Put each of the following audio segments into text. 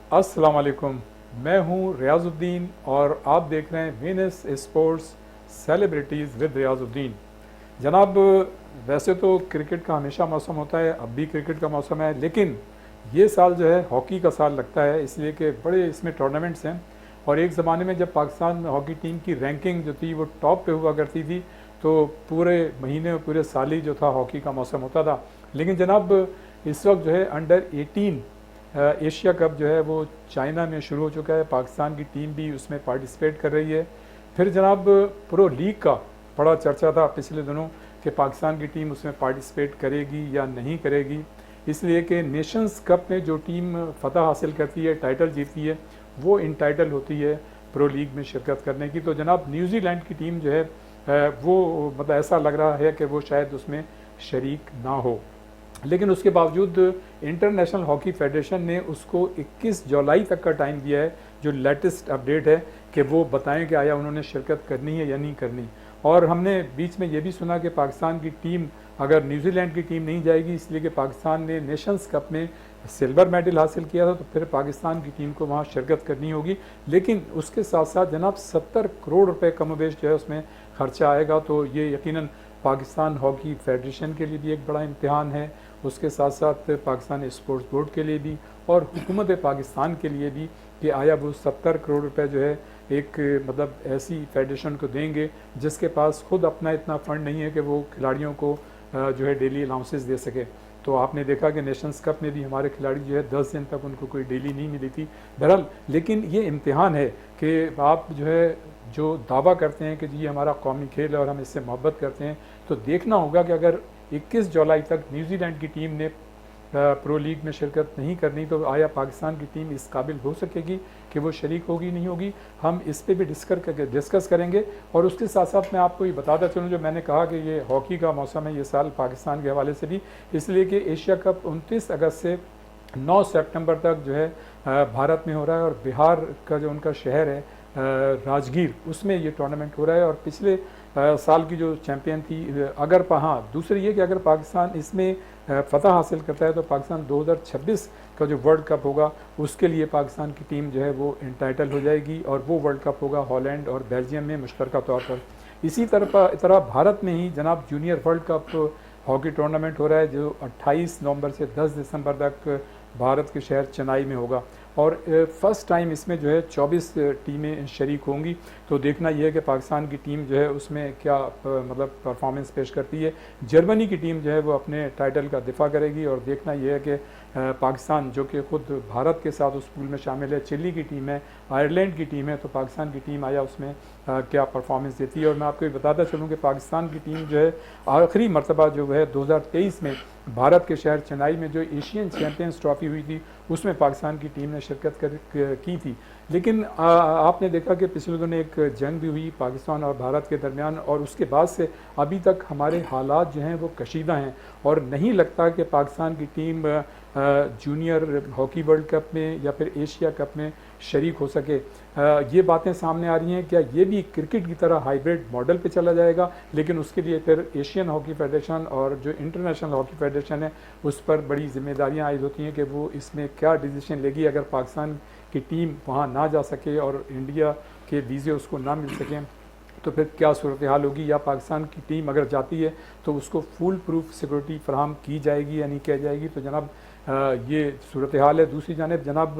अस्सलाम वालेकुम। मैं हूं रियाजुद्दीन और आप देख रहे हैं Venus sports celebrities with Riyazuddin. जनाब, वैसे तो क्रिकेट का हमेशा मौसम होता है, अब भी क्रिकेट का मौसम है, लेकिन ये साल जो है हॉकी का साल लगता है, इसलिए कि बड़े इसमें टूर्नामेंट्स हैं। और एक ज़माने में जब पाकिस्तान हॉकी टीम की रैंकिंग जो थी वो टॉप पे हुआ करती थी, तो पूरे महीने और पूरे साल ही जो था हॉकी का मौसम होता था। लेकिन जनाब, इस वक्त जो है अंडर 18 एशिया कप जो है वो चाइना में शुरू हो चुका है। पाकिस्तान की टीम भी उसमें पार्टिसिपेट कर रही है। फिर जनाब, प्रो लीग का बड़ा चर्चा था पिछले दिनों कि पाकिस्तान की टीम उसमें पार्टिसिपेट करेगी या नहीं करेगी, इसलिए कि नेशंस कप में जो टीम फतह हासिल करती है, टाइटल जीतती है, वो इंटाइटल होती है प्रो लीग में शिरकत करने की। तो जनाब, न्यूजीलैंड की टीम जो है वो मतलब ऐसा लग रहा है कि वो शायद उसमें शरीक ना हो। लेकिन उसके बावजूद इंटरनेशनल हॉकी फेडरेशन ने उसको 21 जुलाई तक का टाइम दिया है, जो लेटेस्ट अपडेट है, कि वो बताएं कि आया उन्होंने शिरकत करनी है या नहीं करनी। और हमने बीच में ये भी सुना कि पाकिस्तान की टीम, अगर न्यूजीलैंड की टीम नहीं जाएगी, इसलिए कि पाकिस्तान ने नेशंस कप में सिल्वर मेडल हासिल किया था, तो फिर पाकिस्तान की टीम को वहाँ शिरकत करनी होगी। लेकिन उसके साथ साथ जनाब 70 करोड़ रुपए कमोबेश जो है उसमें खर्चा आएगा। तो ये यकीनन पाकिस्तान हॉकी फेडरेशन के लिए भी एक बड़ा इम्तिहान है, उसके साथ साथ पाकिस्तान स्पोर्ट्स बोर्ड के लिए भी और हुकूमत पाकिस्तान के लिए भी, कि आया वो 70 करोड़ रुपए जो है एक मतलब ऐसी फेडरेशन को देंगे जिसके पास खुद अपना इतना फंड नहीं है कि वो खिलाड़ियों को जो है डेली अलाउंसेस दे सके। तो आपने देखा कि नेशंस कप में भी हमारे खिलाड़ी जो है 10 दिन तक उनको कोई डेली नहीं मिली थी। बहरहाल, लेकिन ये इम्तिहान है कि आप जो है जो दावा करते हैं कि जी हमारा कौमी खेल है और हम इससे मोहब्बत करते हैं, तो देखना होगा कि अगर 21 जुलाई तक न्यूजीलैंड की टीम ने प्रो लीग में शिरकत नहीं करनी, तो आया पाकिस्तान की टीम इस काबिल हो सकेगी कि वो शरीक होगी नहीं होगी। हम इस पे भी डिस्कस करेंगे। और उसके साथ साथ मैं आपको ये बताता चलूँ, जो मैंने कहा कि ये हॉकी का मौसम है ये साल पाकिस्तान के हवाले से भी, इसलिए कि एशिया कप 29 अगस्त से 9 सितंबर तक जो है भारत में हो रहा है। और बिहार का जो उनका शहर है राजगीर, उसमें ये टूर्नामेंट हो रहा है। और पिछले साल की जो चैंपियन थी, अगर हाँ दूसरी ये कि अगर पाकिस्तान इसमें फतह हासिल करता है, तो पाकिस्तान 2026 का जो वर्ल्ड कप होगा उसके लिए पाकिस्तान की टीम जो है वो इंटाइटल हो जाएगी। और वो वर्ल्ड कप होगा हॉलैंड और बेल्जियम में मुश्तरका तौर पर। इसी तरह भारत में ही जनाब junior world cup hockey tournament हो रहा है, जो 28 नवंबर से 10 दिसंबर तक भारत के शहर चेन्नई में होगा। और फर्स्ट टाइम इसमें जो है 24 टीमें शरीक होंगी। तो देखना यह है कि पाकिस्तान की टीम जो है उसमें क्या मतलब परफॉर्मेंस पेश करती है। जर्मनी की टीम जो है वो अपने टाइटल का दिफा करेगी। और देखना यह है कि पाकिस्तान जो कि खुद भारत के साथ उस पूल में शामिल है, चिली की टीम है, आयरलैंड की टीम है, तो पाकिस्तान की टीम आया उसमें क्या परफॉर्मेंस देती है। और मैं आपको बताता चलूँ कि पाकिस्तान की टीम जो है आखिरी मरतबा जो है 2023 में भारत के शहर चेन्नई में जो एशियन चैम्पियंस ट्रॉफी हुई थी, उसमें पाकिस्तान की टीम ने शिरकत की थी। लेकिन आपने देखा कि पिछले दिनों एक जंग भी हुई पाकिस्तान और भारत के दरमियान, और उसके बाद से अभी तक हमारे हालात जो हैं वो कशीदा हैं। और नहीं लगता कि पाकिस्तान की team junior hockey world cup में या फिर एशिया कप में शरीक हो सके। ये बातें सामने आ रही हैं, क्या ये भी क्रिकेट की तरह हाइब्रिड मॉडल पे चला जाएगा? लेकिन उसके लिए फिर एशियन हॉकी फेडरेशन और जो इंटरनेशनल हॉकी फेडरेशन है उस पर बड़ी जिम्मेदारियां आयद होती हैं कि वो इसमें क्या डिसीजन लेगी। अगर पाकिस्तान की टीम वहाँ ना जा सके और इंडिया के वीज़े उसको ना मिल सकें, तो फिर क्या सूरत हाल होगी। या पाकिस्तान की टीम अगर जाती है तो उसको फुल प्रूफ सिक्योरिटी फराहम की जाएगी या नहीं की जाएगी। तो जनाब ये सूरत हाल है। दूसरी जानिब जनाब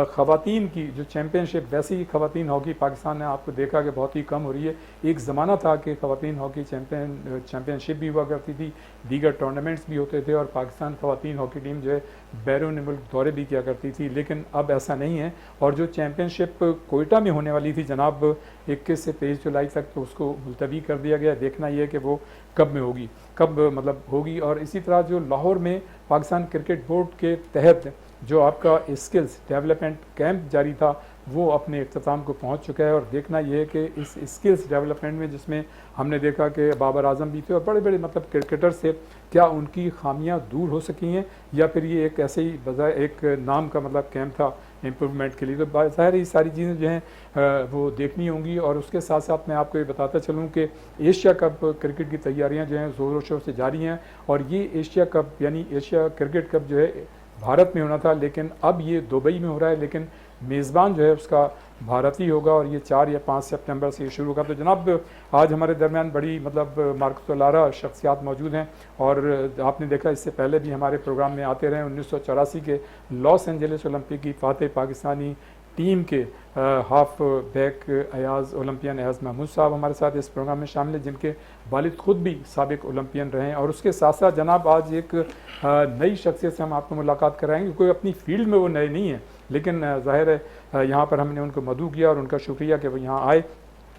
ख़वातीन की जो चैम्पियनशिप, वैसे ही ख़वातीन हॉकी पाकिस्तान ने आपको देखा कि बहुत ही कम हो रही है। एक ज़माना था कि ख़वातीन हॉकी चैम्पियनशिप भी हुआ करती थी, दीगर टूर्नामेंट्स भी होते थे, और पाकिस्तान ख़वातीन हॉकी टीम जो है बैरून मुल्क दौरे भी किया करती थी। लेकिन अब ऐसा नहीं है। और जो चैम्पियनशिप कोयटा में होने वाली थी जनाब 21 से 23 जुलाई तक, तो उसको मुलतवी कर दिया गया। देखना यह है कि वो कब में होगी, कब मतलब होगी। और इसी तरह जो लाहौर में पाकिस्तान क्रिकेट बोर्ड के तहत जो आपका स्किल्स डेवलपमेंट कैंप जारी था, वो अपने इख्तिताम को पहुंच चुका है। और देखना यह है कि इस स्किल्स डेवलपमेंट में, जिसमें हमने देखा कि बाबर आजम भी थे और बड़े बड़े मतलब क्रिकेटर्स थे, क्या उनकी खामियां दूर हो सकी हैं या फिर ये एक ऐसे ही बजाय एक नाम का मतलब कैंप था इम्प्रूवमेंट के लिए। तो ज़ाहिर ये सारी चीज़ें जो हैं वो देखनी होंगी। और उसके साथ साथ मैं आपको ये बताता चलूँ कि एशिया कप क्रिकेट की तैयारियां जो हैं ज़ोरों शोर से जारी हैं। और ये एशिया कप यानी एशिया क्रिकेट कप जो है भारत में होना था, लेकिन अब ये दुबई में हो रहा है, लेकिन मेज़बान जो है उसका भारत ही होगा और ये 4 या 5 सितंबर से ये शुरू होगा। तो जनाब आज हमारे दरमियान बड़ी मतलब मार्कतुल्लारा शख्सियात मौजूद हैं और आपने देखा इससे पहले भी हमारे प्रोग्राम में आते रहे। 1984 के लॉस एंजलिस ओलंपिक की फातेह पाकिस्तानी टीम के half back Ayaz Olympian Ayaz Mahmood साहब हमारे साथ इस प्रोग्राम में शामिल हैं, जिनके वालिद खुद भी साबिक ओलंपियन रहे हैं। और उसके साथ साथ जनाब आज एक नई शख्सियत से हम आपको मुलाकात कराएंगे। कोई अपनी फील्ड में वो नए नहीं है, लेकिन ज़ाहिर है यहाँ पर हमने उनको मदऊ किया और उनका शुक्रिया कि वो यहाँ आए।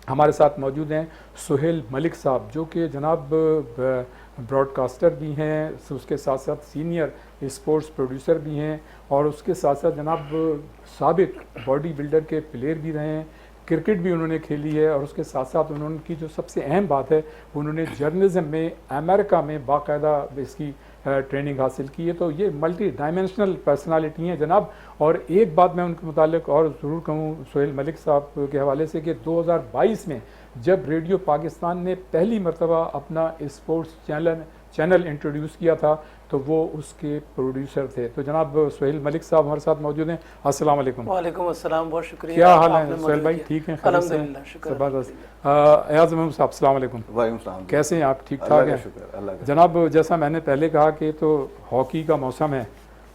हमारे साथ मौजूद हैं सुहेल मलिक साहब, जो कि जनाब ब्रॉडकास्टर भी हैं, उसके साथ साथ सीनियर स्पोर्ट्स प्रोड्यूसर भी हैं और उसके साथ साथ जनाब साबिक बॉडी बिल्डर के प्लेयर भी रहे हैं, क्रिकेट भी उन्होंने खेली है और उसके साथ साथ उन्होंने की जो सबसे अहम बात है उन्होंने जर्नलिज्म में अमेरिका में बाकायदा इसकी ट्रेनिंग हासिल की है। तो ये मल्टी डायमेंशनल पर्सनालिटी हैं जनाब। और एक बात मैं उनके मुतालिक और ज़रूर कहूँ सुहेल मलिक साहब के हवाले से कि 2022 में जब रेडियो पाकिस्तान ने पहली मरतबा अपना स्पोर्ट्स चैनल इंट्रोड्यूस किया था तो वो उसके प्रोड्यूसर थे। तो जनाब सुहेल मलिक साहब हमारे साथ मौजूद हैं। अस्सलाम वालेकुम। वालेकुम अस्सलाम, बहुत शुक्रिया। क्या हाल है सुहेल भाई? ठीक हैं? अल्हम्दुलिल्लाह, शुक्र। अयाज महमूद साहब अस्सलाम वालेकुम। वालेकुम सलाम। कैसे हैं आप? ठीक ठाक हैं जनाब? जैसा मैंने पहले कहा कि तो हॉकी का मौसम है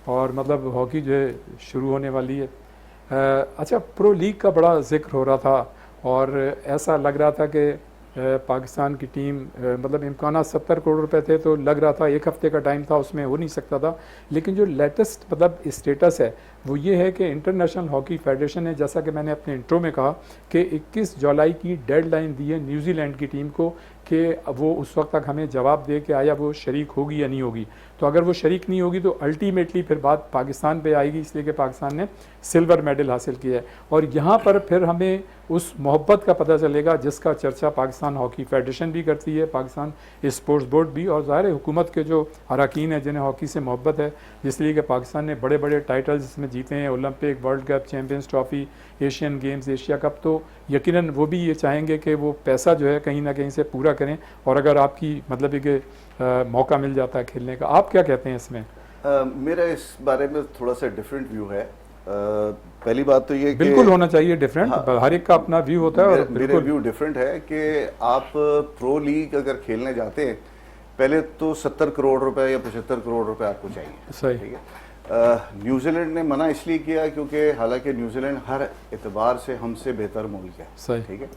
और मतलब हॉकी जो है शुरू होने वाली है। अच्छा, प्रो लीग का बड़ा जिक्र हो रहा था और ऐसा लग रहा था कि पाकिस्तान की टीम मतलब इम्कान 70 करोड़ रुपए थे तो लग रहा था 1 हफ्ते का टाइम था, उसमें हो नहीं सकता था। लेकिन जो लेटेस्ट मतलब स्टेटस है वो ये है कि इंटरनेशनल हॉकी फेडरेशन ने, जैसा कि मैंने अपने इंट्रो में कहा, कि 21 जुलाई की डेडलाइन दी है न्यूजीलैंड की टीम को कि वो उस वक्त तक हमें जवाब दे कि आया वो शरीक होगी या नहीं होगी। तो अगर वो शरीक नहीं होगी तो अल्टीमेटली फिर बात पाकिस्तान पे आएगी, इसलिए कि पाकिस्तान ने सिल्वर मेडल हासिल किया है। और यहाँ पर फिर हमें उस मोहब्बत का पता चलेगा जिसका चर्चा पाकिस्तान हॉकी फेडरेशन भी करती है, पाकिस्तान स्पोर्ट्स बोर्ड भी, और ज़ाहिर हुकूमत के जो अरकान हैं जिन्हें हॉकी से मोहब्बत है, इसलिए कि पाकिस्तान ने बड़े बड़े टाइटल्स इसमें जीते हैं, Olympic, world cup, champions trophy, Asian games, Asia cup. तो यकीनन वो भी ये चाहेंगे कि वो पैसा जो है कहीं ना कहीं से पूरा करें। और अगर आपकी मतलब एक मौका मिल जाता है खेलने का, आप क्या कहते हैं इसमें? मेरा इस बारे में थोड़ा सा डिफरेंट व्यू है। पहले बात तो ये बिल्कुल होना चाहिए डिफरेंट, हाँ, हर एक का अपना व्यू होता है। और मेरा व्यू डिफरेंट है कि आप प्रो लीग अगर खेलने जाते हैं पहले तो 70 करोड़ रुपए या 75 करोड़ रुपए आपको चाहिए। सही। ठीक है। न्यूजीलैंड ने मना इसलिए किया क्योंकि हालांकि न्यूजीलैंड हर एतबार से हमसे बेहतर मुल्क है। सही। ठीक है।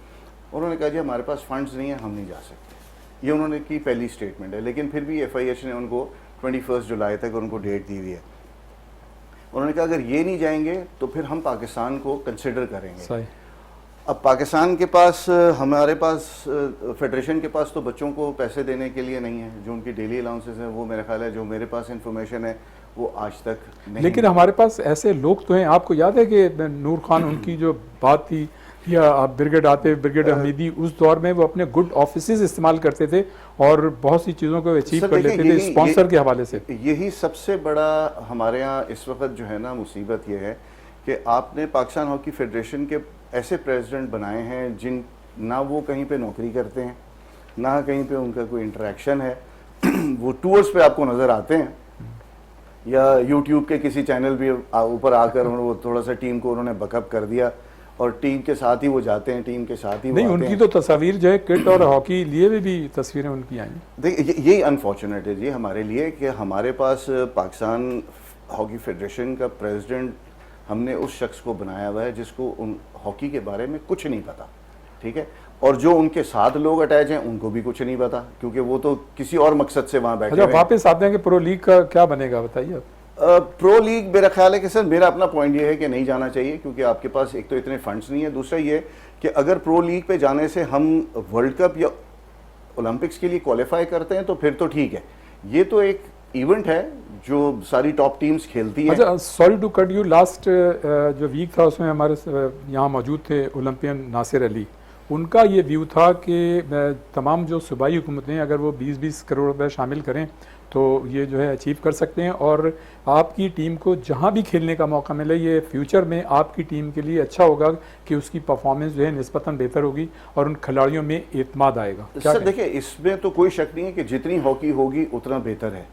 उन्होंने कहा जी हमारे पास फंड्स नहीं है, हम नहीं जा सकते। ये उन्होंने की पहली स्टेटमेंट है। लेकिन फिर भी FIH ने उनको 21 जुलाई तक उनको डेट दी हुई है। उन्होंने कहा अगर ये नहीं जाएंगे तो फिर हम पाकिस्तान को कंसिडर करेंगे। सही। अब पाकिस्तान के पास, हमारे पास, फेडरेशन के पास तो बच्चों को पैसे देने के लिए नहीं है। जो उनकी डेली अलाउंसेस हैं वो मेरा ख्याल है, जो मेरे पास इंफॉर्मेशन है वो आज तक नहीं। लेकिन हमारे पास ऐसे लोग तो हैं, आपको याद है कि नूर खान उनकी जो बात थी, या आप ब्रिगेड आते, ब्रिगेड हमीदी, उस दौर में वो अपने गुड ऑफिसेज इस्तेमाल करते थे और बहुत सी चीज़ों को अचीव कर लेते थे स्पॉन्सर के हवाले से। यही सबसे बड़ा हमारे यहाँ इस वक्त जो है ना मुसीबत ये है कि आपने पाकिस्तान हॉकी फेडरेशन के ऐसे प्रेसिडेंट बनाए हैं जिन ना वो कहीं पे नौकरी करते हैं, ना कहीं पे उनका कोई इंटरेक्शन है। वो टूर्स पे आपको नज़र आते हैं या यूट्यूब के किसी चैनल भी ऊपर आकर वो थोड़ा सा टीम को उन्होंने बकअप कर दिया और टीम के साथ ही वो जाते हैं, टीम के साथ ही नहीं, उनकी तो तस्वीर जो है किट और हॉकी लिए भी तस्वीरें उनकी आई। देखिए यही अनफॉर्चुनेट है जी हमारे लिए कि हमारे पास पाकिस्तान हॉकी फेडरेशन का प्रेसिडेंट हमने उस शख्स को बनाया हुआ है जिसको उन हॉकी के बारे में कुछ नहीं पता। ठीक है। और जो उनके साथ लोग अटैच हैं उनको भी कुछ नहीं पता, क्योंकि वो तो किसी और मकसद से वहाँ बैठे। अच्छा, वापस आते हैं कि प्रो लीग का क्या बनेगा, बताइए। प्रो लीग मेरा ख्याल है कि सर, मेरा अपना पॉइंट ये है कि नहीं जाना चाहिए, क्योंकि आपके पास एक तो इतने फंड्स नहीं है, दूसरा ये कि अगर प्रो लीग पे जाने से हम वर्ल्ड कप या ओलंपिक्स के लिए क्वालिफाई करते हैं तो फिर तो ठीक है। ये तो एक इवेंट है जो सारी टॉप टीम्स खेलती हैं। अच्छा, sorry to cut you, last जो वीक था उसमें हमारे यहाँ मौजूद थे ओलंपियन नासिर अली। उनका ये व्यू था कि तमाम जो सूबाई हुकूमतें अगर वो 20-20 करोड़ रुपए शामिल करें तो ये जो है अचीव कर सकते हैं और आपकी टीम को जहां भी खेलने का मौका मिले, ये फ्यूचर में आपकी टीम के लिए अच्छा होगा कि उसकी परफॉर्मेंस जो है निस्बतन बेहतर होगी और उन खिलाड़ियों में एतमाद आएगा। सर देखिए, इसमें तो कोई शक नहीं है कि जितनी हॉकी होगी उतना बेहतर है।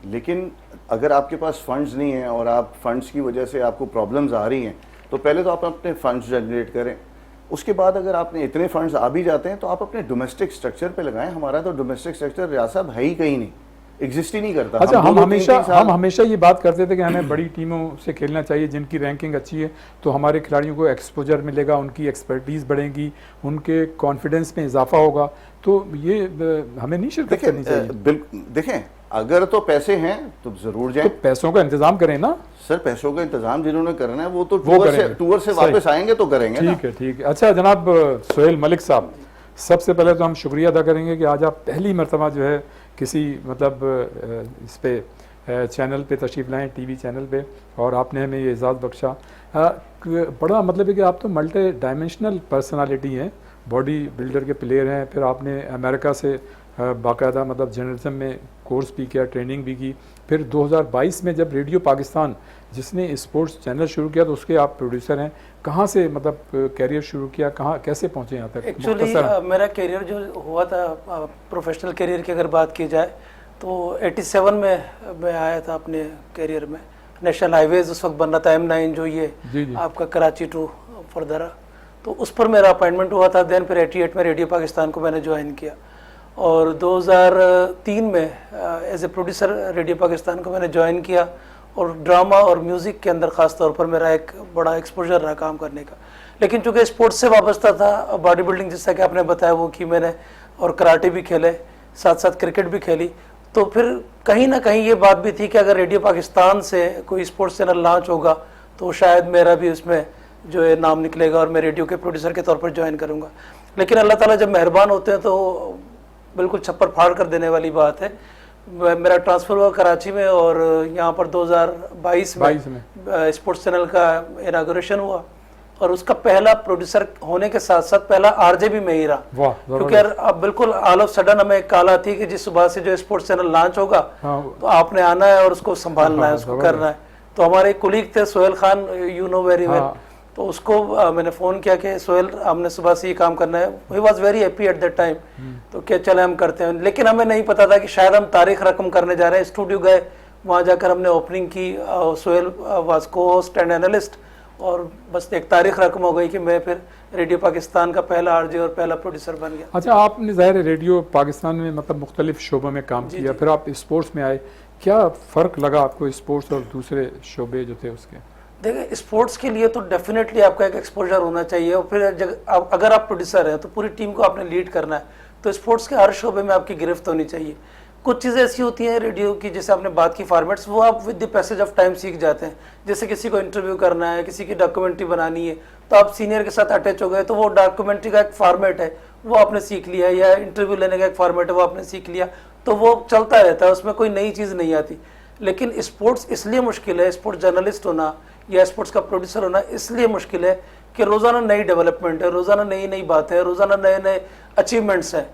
लेकिन अगर आपके पास फंड्स नहीं हैं और आप फंड्स की वजह से आपको प्रॉब्लम्स आ रही हैं, तो पहले तो आप अपने फंड्स जनरेट करें। उसके बाद अगर आपने इतने फंड्स आ भी जाते हैं तो आप अपने डोमेस्टिक स्ट्रक्चर पे लगाएं। हमारा तो डोमेस्टिक स्ट्रक्चर रियाज साहब है ही कहीं नहीं, एग्जिस्ट ही नहीं करता। अच्छा, हम दो-दो, तीन-तीन साल हमेशा ये बात करते थे कि हमें बड़ी टीमों से खेलना चाहिए जिनकी रैंकिंग अच्छी है, तो हमारे खिलाड़ियों को एक्सपोजर मिलेगा, उनकी एक्सपर्टीज़ बढ़ेगी, उनके कॉन्फिडेंस में इजाफा होगा। तो ये हमें नहीं शिरकत करनी चाहिए। देखें, अगर तो पैसे हैं तो जरूर जाएं। तो पैसों का इंतजाम करें ना सर, पैसों का इंतजाम जिन्होंने करना है वो तो वो करेंगे। टूर से सही। वापस आएंगे तो करेंगे ना। ठीक है, ठीक है। अच्छा जनाब सोहेल मलिक साहब, सबसे पहले तो हम शुक्रिया अदा करेंगे कि आज आप पहली मरतबा जो है किसी मतलब इस पे चैनल पे तशरीफ़ लाएँ, टीवी चैनल पे, और आपने हमें ये एजाज़ बख्शा। बड़ा मतलब है कि आप तो मल्टी डायमेंशनल पर्सनालिटी हैं, बॉडी बिल्डर के प्लेयर हैं, फिर आपने अमेरिका से बाकायदा मतलब जर्नलिज्म में कोर्स भी किया, ट्रेनिंग भी की, फिर 2022 में जब रेडियो पाकिस्तान जिसने स्पोर्ट्स चैनल शुरू किया तो उसके आप प्रोड्यूसर हैं। कहाँ से मतलब कैरियर शुरू किया, कहाँ कैसे पहुँचे यहाँ तक? एक्चुअली मेरा करियर जो हुआ था, प्रोफेशनल करियर की अगर बात की जाए तो 87 में मैं आया था अपने करियर में। नेशनल हाईवेज उस वक्त बन रहा था, M9 जो ये जी। आपका कराची टू फरदरा, तो उस पर मेरा अपॉइंटमेंट हुआ था। देन फिर 88 में रेडियो पाकिस्तान को मैंने ज्वाइन किया, और 2003 में as a producer radio Pakistan को मैंने ज्वाइन किया। और ड्रामा और म्यूज़िक के अंदर ख़ास तौर पर मेरा एक बड़ा एक्सपोजर रहा काम करने का। लेकिन चूँकि स्पोर्ट्स से वाबस्ता था, बॉडी बिल्डिंग जैसा कि आपने बताया वो की मैंने, और कराटे भी खेले, साथ साथ क्रिकेट भी खेली, तो फिर कहीं ना कहीं ये बात भी थी कि अगर रेडियो पाकिस्तान से कोई स्पोर्ट्स चैनल लॉन्च होगा तो शायद मेरा भी उसमें जो है नाम निकलेगा और मैं रेडियो के प्रोड्यूसर के तौर पर ज्वाइन करूँगा। लेकिन अल्लाह ताला जब मेहरबान होते हैं तो बिल्कुल छप्पर फाड़ कर देने वाली बात है। मेरा ट्रांसफ़र हुआ कराची में, और यहाँ पर 2022 में स्पोर्ट्स चैनल का इनागोरेशन हुआ, और उसका पहला प्रोड्यूसर होने के साथ साथ पहला आरजे भी मैं ही रहा। क्योंकि अब बिल्कुल ऑल ऑफ सडन हमें कॉल आती है कि जिस सुबह से जो स्पोर्ट्स चैनल लॉन्च होगा तो आपने आना है और उसको संभालना है, उसको करना है। तो हमारे कुलीग थे Sohail Khan, you know very well, तो उसको मैंने फ़ोन किया कि सोहेल हमने सुबह से ये काम करना है। He was very happy at that time, तो क्या चले हम करते हैं। लेकिन हमें नहीं पता था कि शायद हम तारीख रकम करने जा रहे हैं। स्टूडियो गए, वहाँ जाकर हमने ओपनिंग की, सोहेल वाज को होस्ट एंड एनालिस्ट, और बस एक तारीख रकम हो गई कि मैं फिर रेडियो पाकिस्तान का पहला आरजे और पहला प्रोड्यूसर बन गया। अच्छा, आपने ज़ाहिर है रेडियो पाकिस्तान में मतलब मुख्तलिफ शोबों में काम किया, फिर आप स्पोर्ट्स में आए, क्या फ़र्क लगा आपको स्पोर्ट्स और दूसरे शोबे जो थे उसके? देखिए, स्पोर्ट्स के लिए तो डेफिनेटली आपका एक एक्सपोजर होना चाहिए, और फिर अगर आप प्रोड्यूसर हैं तो पूरी टीम को आपने लीड करना है, तो स्पोर्ट्स के हर शोबे में आपकी गिरफ्त होनी चाहिए। कुछ चीज़ें ऐसी होती हैं रेडियो की, जैसे आपने बात की फॉर्मेट्स, वो आप with the passage of time सीख जाते हैं। जैसे किसी को इंटरव्यू करना है, किसी की डॉक्यूमेंट्री बनानी है, तो आप सीनियर के साथ अटैच हो गए, तो वो डॉक्यूमेंट्री का एक फॉर्मेट है वो आपने सीख लिया, या इंटरव्यू लेने का एक फॉर्मेट है वो आपने सीख लिया, तो वो चलता रहता है, उसमें कोई नई चीज़ नहीं आती। लेकिन स्पोर्ट्स इसलिए मुश्किल है, स्पोर्ट्स जर्नलिस्ट होना या स्पोर्ट्स का प्रोड्यूसर होना इसलिए मुश्किल है कि रोज़ाना नई डेवलपमेंट है, रोज़ाना नई नई बातें हैं, रोज़ाना नए नए अचीवमेंट्स हैं,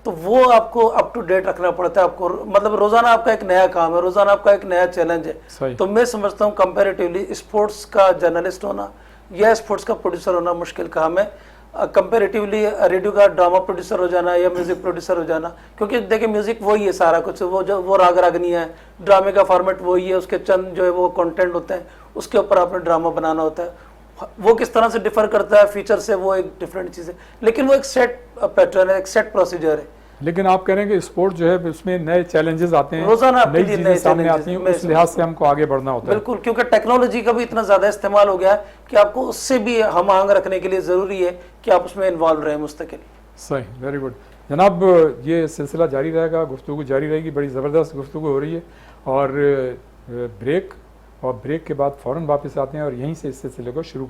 तो वो आपको अप टू डेट रखना पड़ता है। आपको मतलब रोज़ाना आपका एक नया काम है, रोज़ाना आपका एक नया चैलेंज है। तो मैं समझता हूँ कंपैरेटिवली स्पोर्ट्स का जर्नलिस्ट होना या स्पोर्ट्स का प्रोड्यूसर होना मुश्किल काम है कंपैरेटिवली रेडियो का ड्रामा प्रोड्यूसर हो जाना या म्यूजिक प्रोड्यूसर हो जाना। क्योंकि देखिए म्यूजिक वही है सारा कुछ, वो राग रागनी है, ड्रामे का फॉर्मेट वही है, उसके चंद जो है वो कंटेंट होते हैं, उसके ऊपर आपने ड्रामा बनाना होता है। वो किस तरह से डिफर करता है फीचर से, वो एक डिफरेंट चीज़ है, लेकिन वो एक सेट पैटर्न है, एक सेट प्रोसीजर है। लेकिन आप कह रहे हैं कि स्पोर्ट जो है उसमें नए चैलेंजेस आते हैं, रोजाना नई चीजें सामने आती हैं, उस लिहाज से हमको आगे बढ़ना होता है। बिल्कुल, क्योंकि टेक्नोलॉजी का भी इतना ज़्यादा इस्तेमाल हो गया है कि आपको उससे भी हम आहंग रखने के लिए ज़रूरी है कि आप उसमें इन्वॉल्व रहें मुस्तकिल। सही, वेरी गुड जनाब, ये सिलसिला जारी रहेगा, गुफ्तगू जारी रहेगी, बड़ी ज़बरदस्त गुफ्तगू हो रही है। और ब्रेक के बाद फ़ौरन वापस आते हैं और यहीं से इस सिलसिले को शुरू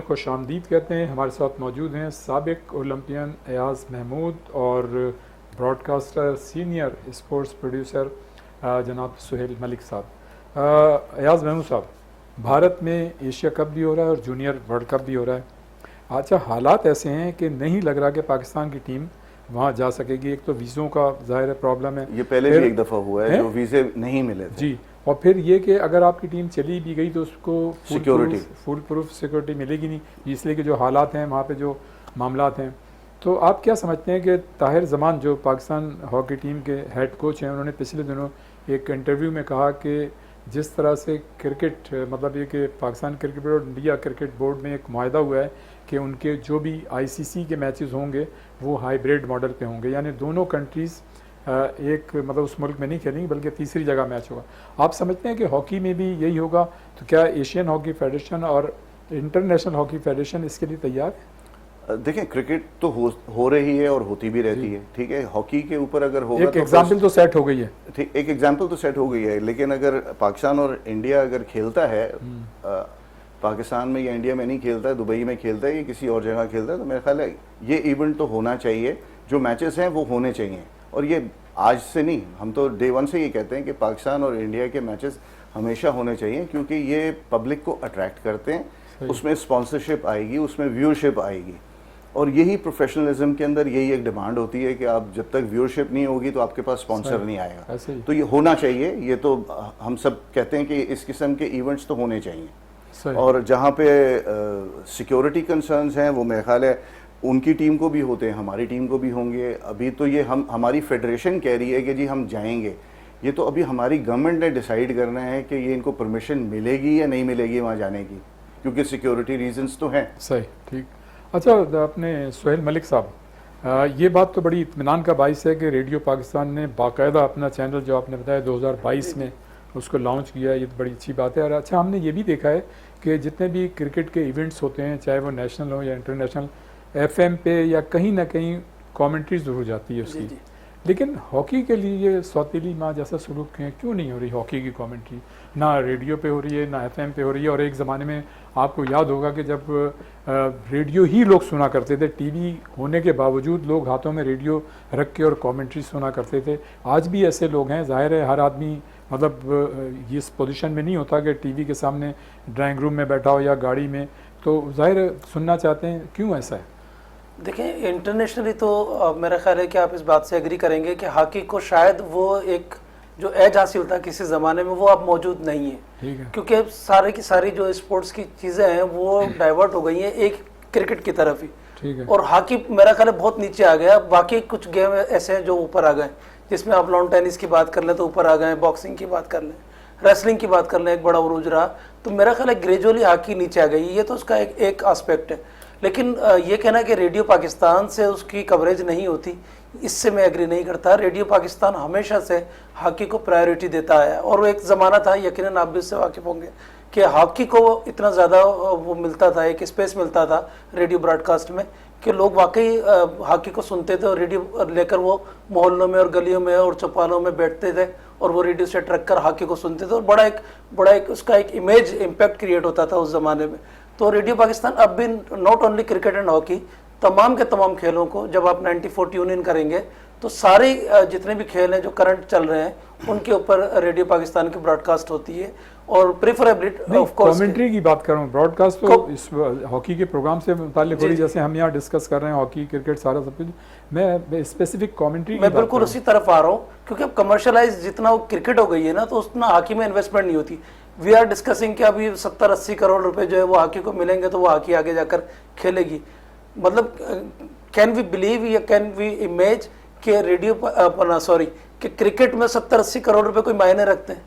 खुश आमदीद कहते हैं। हमारे साथ मौजूद हैं साबिक ओलंपियन अयाज महमूद और ब्रॉडकास्टर सीनियर स्पोर्ट्स प्रोड्यूसर जनाब सुहेल मलिक साहब। अयाज महमूद साहब, भारत में एशिया कप भी हो रहा है और जूनियर वर्ल्ड कप भी हो रहा है। अच्छा, हालात ऐसे हैं कि नहीं लग रहा कि पाकिस्तान की टीम वहाँ जा सकेगी। एक तो वीज़ों का ज़ाहिर प्रॉब्लम है, ये पहले भी एक दफ़ा हुआ है जो वीज़े नहीं मिले थे जी, और फिर ये कि अगर आपकी टीम चली भी गई तो उसको फुल प्रूफ सिक्योरिटी मिलेगी नहीं, इसलिए कि जो हालात हैं वहाँ पे जो मामलात हैं। तो आप क्या समझते हैं कि ताहिर ज़मान जो पाकिस्तान हॉकी टीम के हेड कोच हैं, उन्होंने पिछले दिनों एक इंटरव्यू में कहा कि जिस तरह से क्रिकेट मतलब ये कि पाकिस्तान क्रिकेट बोर्ड और इंडिया क्रिकेट बोर्ड में एक माहिदा हुआ है कि उनके जो भी आईसीसी के मैचेस होंगे वो हाइब्रिड मॉडल पे होंगे, यानी दोनों कंट्रीज़ एक मतलब उस मुल्क में नहीं खेलेंगी बल्कि तीसरी जगह मैच होगा। आप समझते हैं कि हॉकी में भी यही होगा? तो क्या एशियन हॉकी फेडरेशन और इंटरनेशनल हॉकी फेडरेशन इसके लिए तैयार है? देखें, क्रिकेट तो हो रही है और होती भी रहती है, ठीक है। हॉकी के ऊपर अगर होगा एक एग्जाम्पल तो सेट हो गई है, ठीक, एक एग्जाम्पल तो सेट हो गई है, लेकिन अगर पाकिस्तान और इंडिया अगर खेलता है, पाकिस्तान में या इंडिया में नहीं खेलता है, दुबई में खेलता है या किसी और जगह खेलता है, तो मेरा ख्याल है ये इवेंट तो होना चाहिए। जो मैचेस हैं वो होने चाहिए, और ये आज से नहीं, हम तो डे वन से ये कहते हैं कि पाकिस्तान और इंडिया के मैचेस हमेशा होने चाहिए, क्योंकि ये पब्लिक को अट्रैक्ट करते हैं, उसमें स्पॉन्सरशिप आएगी, उसमें व्यूअरशिप आएगी, और यही प्रोफेशनलिज्म के अंदर यही एक डिमांड होती है कि आप जब तक व्यूअरशिप नहीं होगी तो आपके पास स्पॉन्सर नहीं आएगा। तो ये होना चाहिए, ये तो हम सब कहते हैं कि इस किस्म के इवेंट्स तो होने चाहिए। और जहाँ पे सिक्योरिटी कंसर्न्स हैं वो मेरे ख्याल है उनकी टीम को भी होते हैं, हमारी टीम को भी होंगे। अभी तो ये हमारी फेडरेशन कह रही है कि जी हम जाएंगे, ये तो अभी हमारी गवर्नमेंट ने डिसाइड करना है कि ये इनको परमिशन मिलेगी या नहीं मिलेगी वहाँ जाने की, क्योंकि सिक्योरिटी रीजंस तो हैं। सही, ठीक। अच्छा, अपने सुहेल मलिक साहब, ये बात तो बड़ी इत्मीनान का बाइस है कि रेडियो पाकिस्तान ने बाकायदा अपना चैनल जो आपने बताया 2022 में उसको लॉन्च किया है, ये तो बड़ी अच्छी बात है। और अच्छा, हमने ये भी देखा है कि जितने भी क्रिकेट के इवेंट्स होते हैं, चाहे वो नेशनल हो या इंटरनेशनल, एफएम पे या कहीं ना कहीं कमेंट्री ज़रूर हो जाती है उसकी। लेकिन हॉकी के लिए ये सौतीली माँ जैसा सलूक है, क्यों नहीं हो रही हॉकी की कमेंट्री? ना रेडियो पे हो रही है, ना एफएम पे हो रही है। और एक ज़माने में आपको याद होगा कि जब रेडियो ही लोग सुना करते थे, टीवी होने के बावजूद लोग हाथों में रेडियो रख के और कमेंट्री सुना करते थे। आज भी ऐसे लोग हैं, जाहिर है हर आदमी मतलब इस पोजीशन में नहीं होता कि टीवी के सामने ड्राइंग रूम में बैठा हो या गाड़ी में, तो जाहिर सुनना चाहते हैं। क्यों ऐसा है? देखिए, इंटरनेशनली तो मेरा ख्याल है कि आप इस बात से एग्री करेंगे कि हॉकी को शायद वो एक जो एज हासिल था किसी ज़माने में, वो अब मौजूद नहीं है। ठीक है। क्योंकि अब सारे की सारी जो स्पोर्ट्स की चीज़ें हैं वो डाइवर्ट हो गई हैं एक क्रिकेट की तरफ ही। ठीक है। और हॉकी मेरा ख्याल है बहुत नीचे आ गया। बाकी कुछ गेम ऐसे हैं जो ऊपर आ गए, जिसमें आप लॉन टेनिस की बात कर लें तो ऊपर आ गए, बॉक्सिंग की बात कर लें, रेसलिंग की बात कर लें, एक बड़ा उरूज रहा। तो मेरा ख्याल है ग्रेजुअली हॉकी नीचे आ गई, ये तो उसका एक आस्पेक्ट है। लेकिन ये कहना कि रेडियो पाकिस्तान से उसकी कवरेज नहीं होती, इससे मैं एग्री नहीं करता। रेडियो पाकिस्तान हमेशा से हॉकी को प्रायोरिटी देता आया, और वो एक ज़माना था, यकीनन आप भी इससे वाकिफ़ होंगे, कि हॉकी को इतना ज़्यादा वो मिलता था, एक स्पेस मिलता था रेडियो ब्रॉडकास्ट में, कि लोग वाकई हॉकी को सुनते थे और रेडियो लेकर वो मोहल्लों में और गलियों में और चौपालों में बैठते थे और वो रेडियो सेट रख कर हॉकी को सुनते थे, और बड़ा एक उसका एक इमेज इम्पैक्ट क्रिएट होता था उस ज़माने में। तो रेडियो पाकिस्तान अब भी not only cricket and hockey, तमाम के तमाम खेलों को जब आप 90-4 ट्यून इन करेंगे तो सारे जितने भी खेल हैं जो करंट चल रहे हैं उनके ऊपर रेडियो पाकिस्तान की ब्रॉडकास्ट होती है। और प्रेफरेबली ऑफ कोर्स कमेंट्री की बात कर रहा हूँ, ब्रॉडकास्ट तो इस हॉकी के प्रोग्राम से मुताल्लिक हो रही, जैसे हम यहाँ डिस्कस कर रहे हैं हॉकी क्रिकेट सारा सब कुछ, मैं स्पेसिफिक कमेंट्री मैं बिल्कुल उसी तरफ आ रहा हूँ, क्योंकि अब कमर्शलाइज जितना वो क्रिकेट हो गई है ना, तो उतना हॉकी में इन्वेस्टमेंट नहीं होती। वी आर डिस्कसिंग कि अभी 70-80 करोड़ रुपए जो है वो हॉकी को मिलेंगे तो वो हॉकी आगे जाकर खेलेगी। मतलब कैन वी बिलीव या कैन वी इमेज कि रेडियो सॉरी कि क्रिकेट में 70-80 करोड़ रुपए कोई मायने रखते हैं?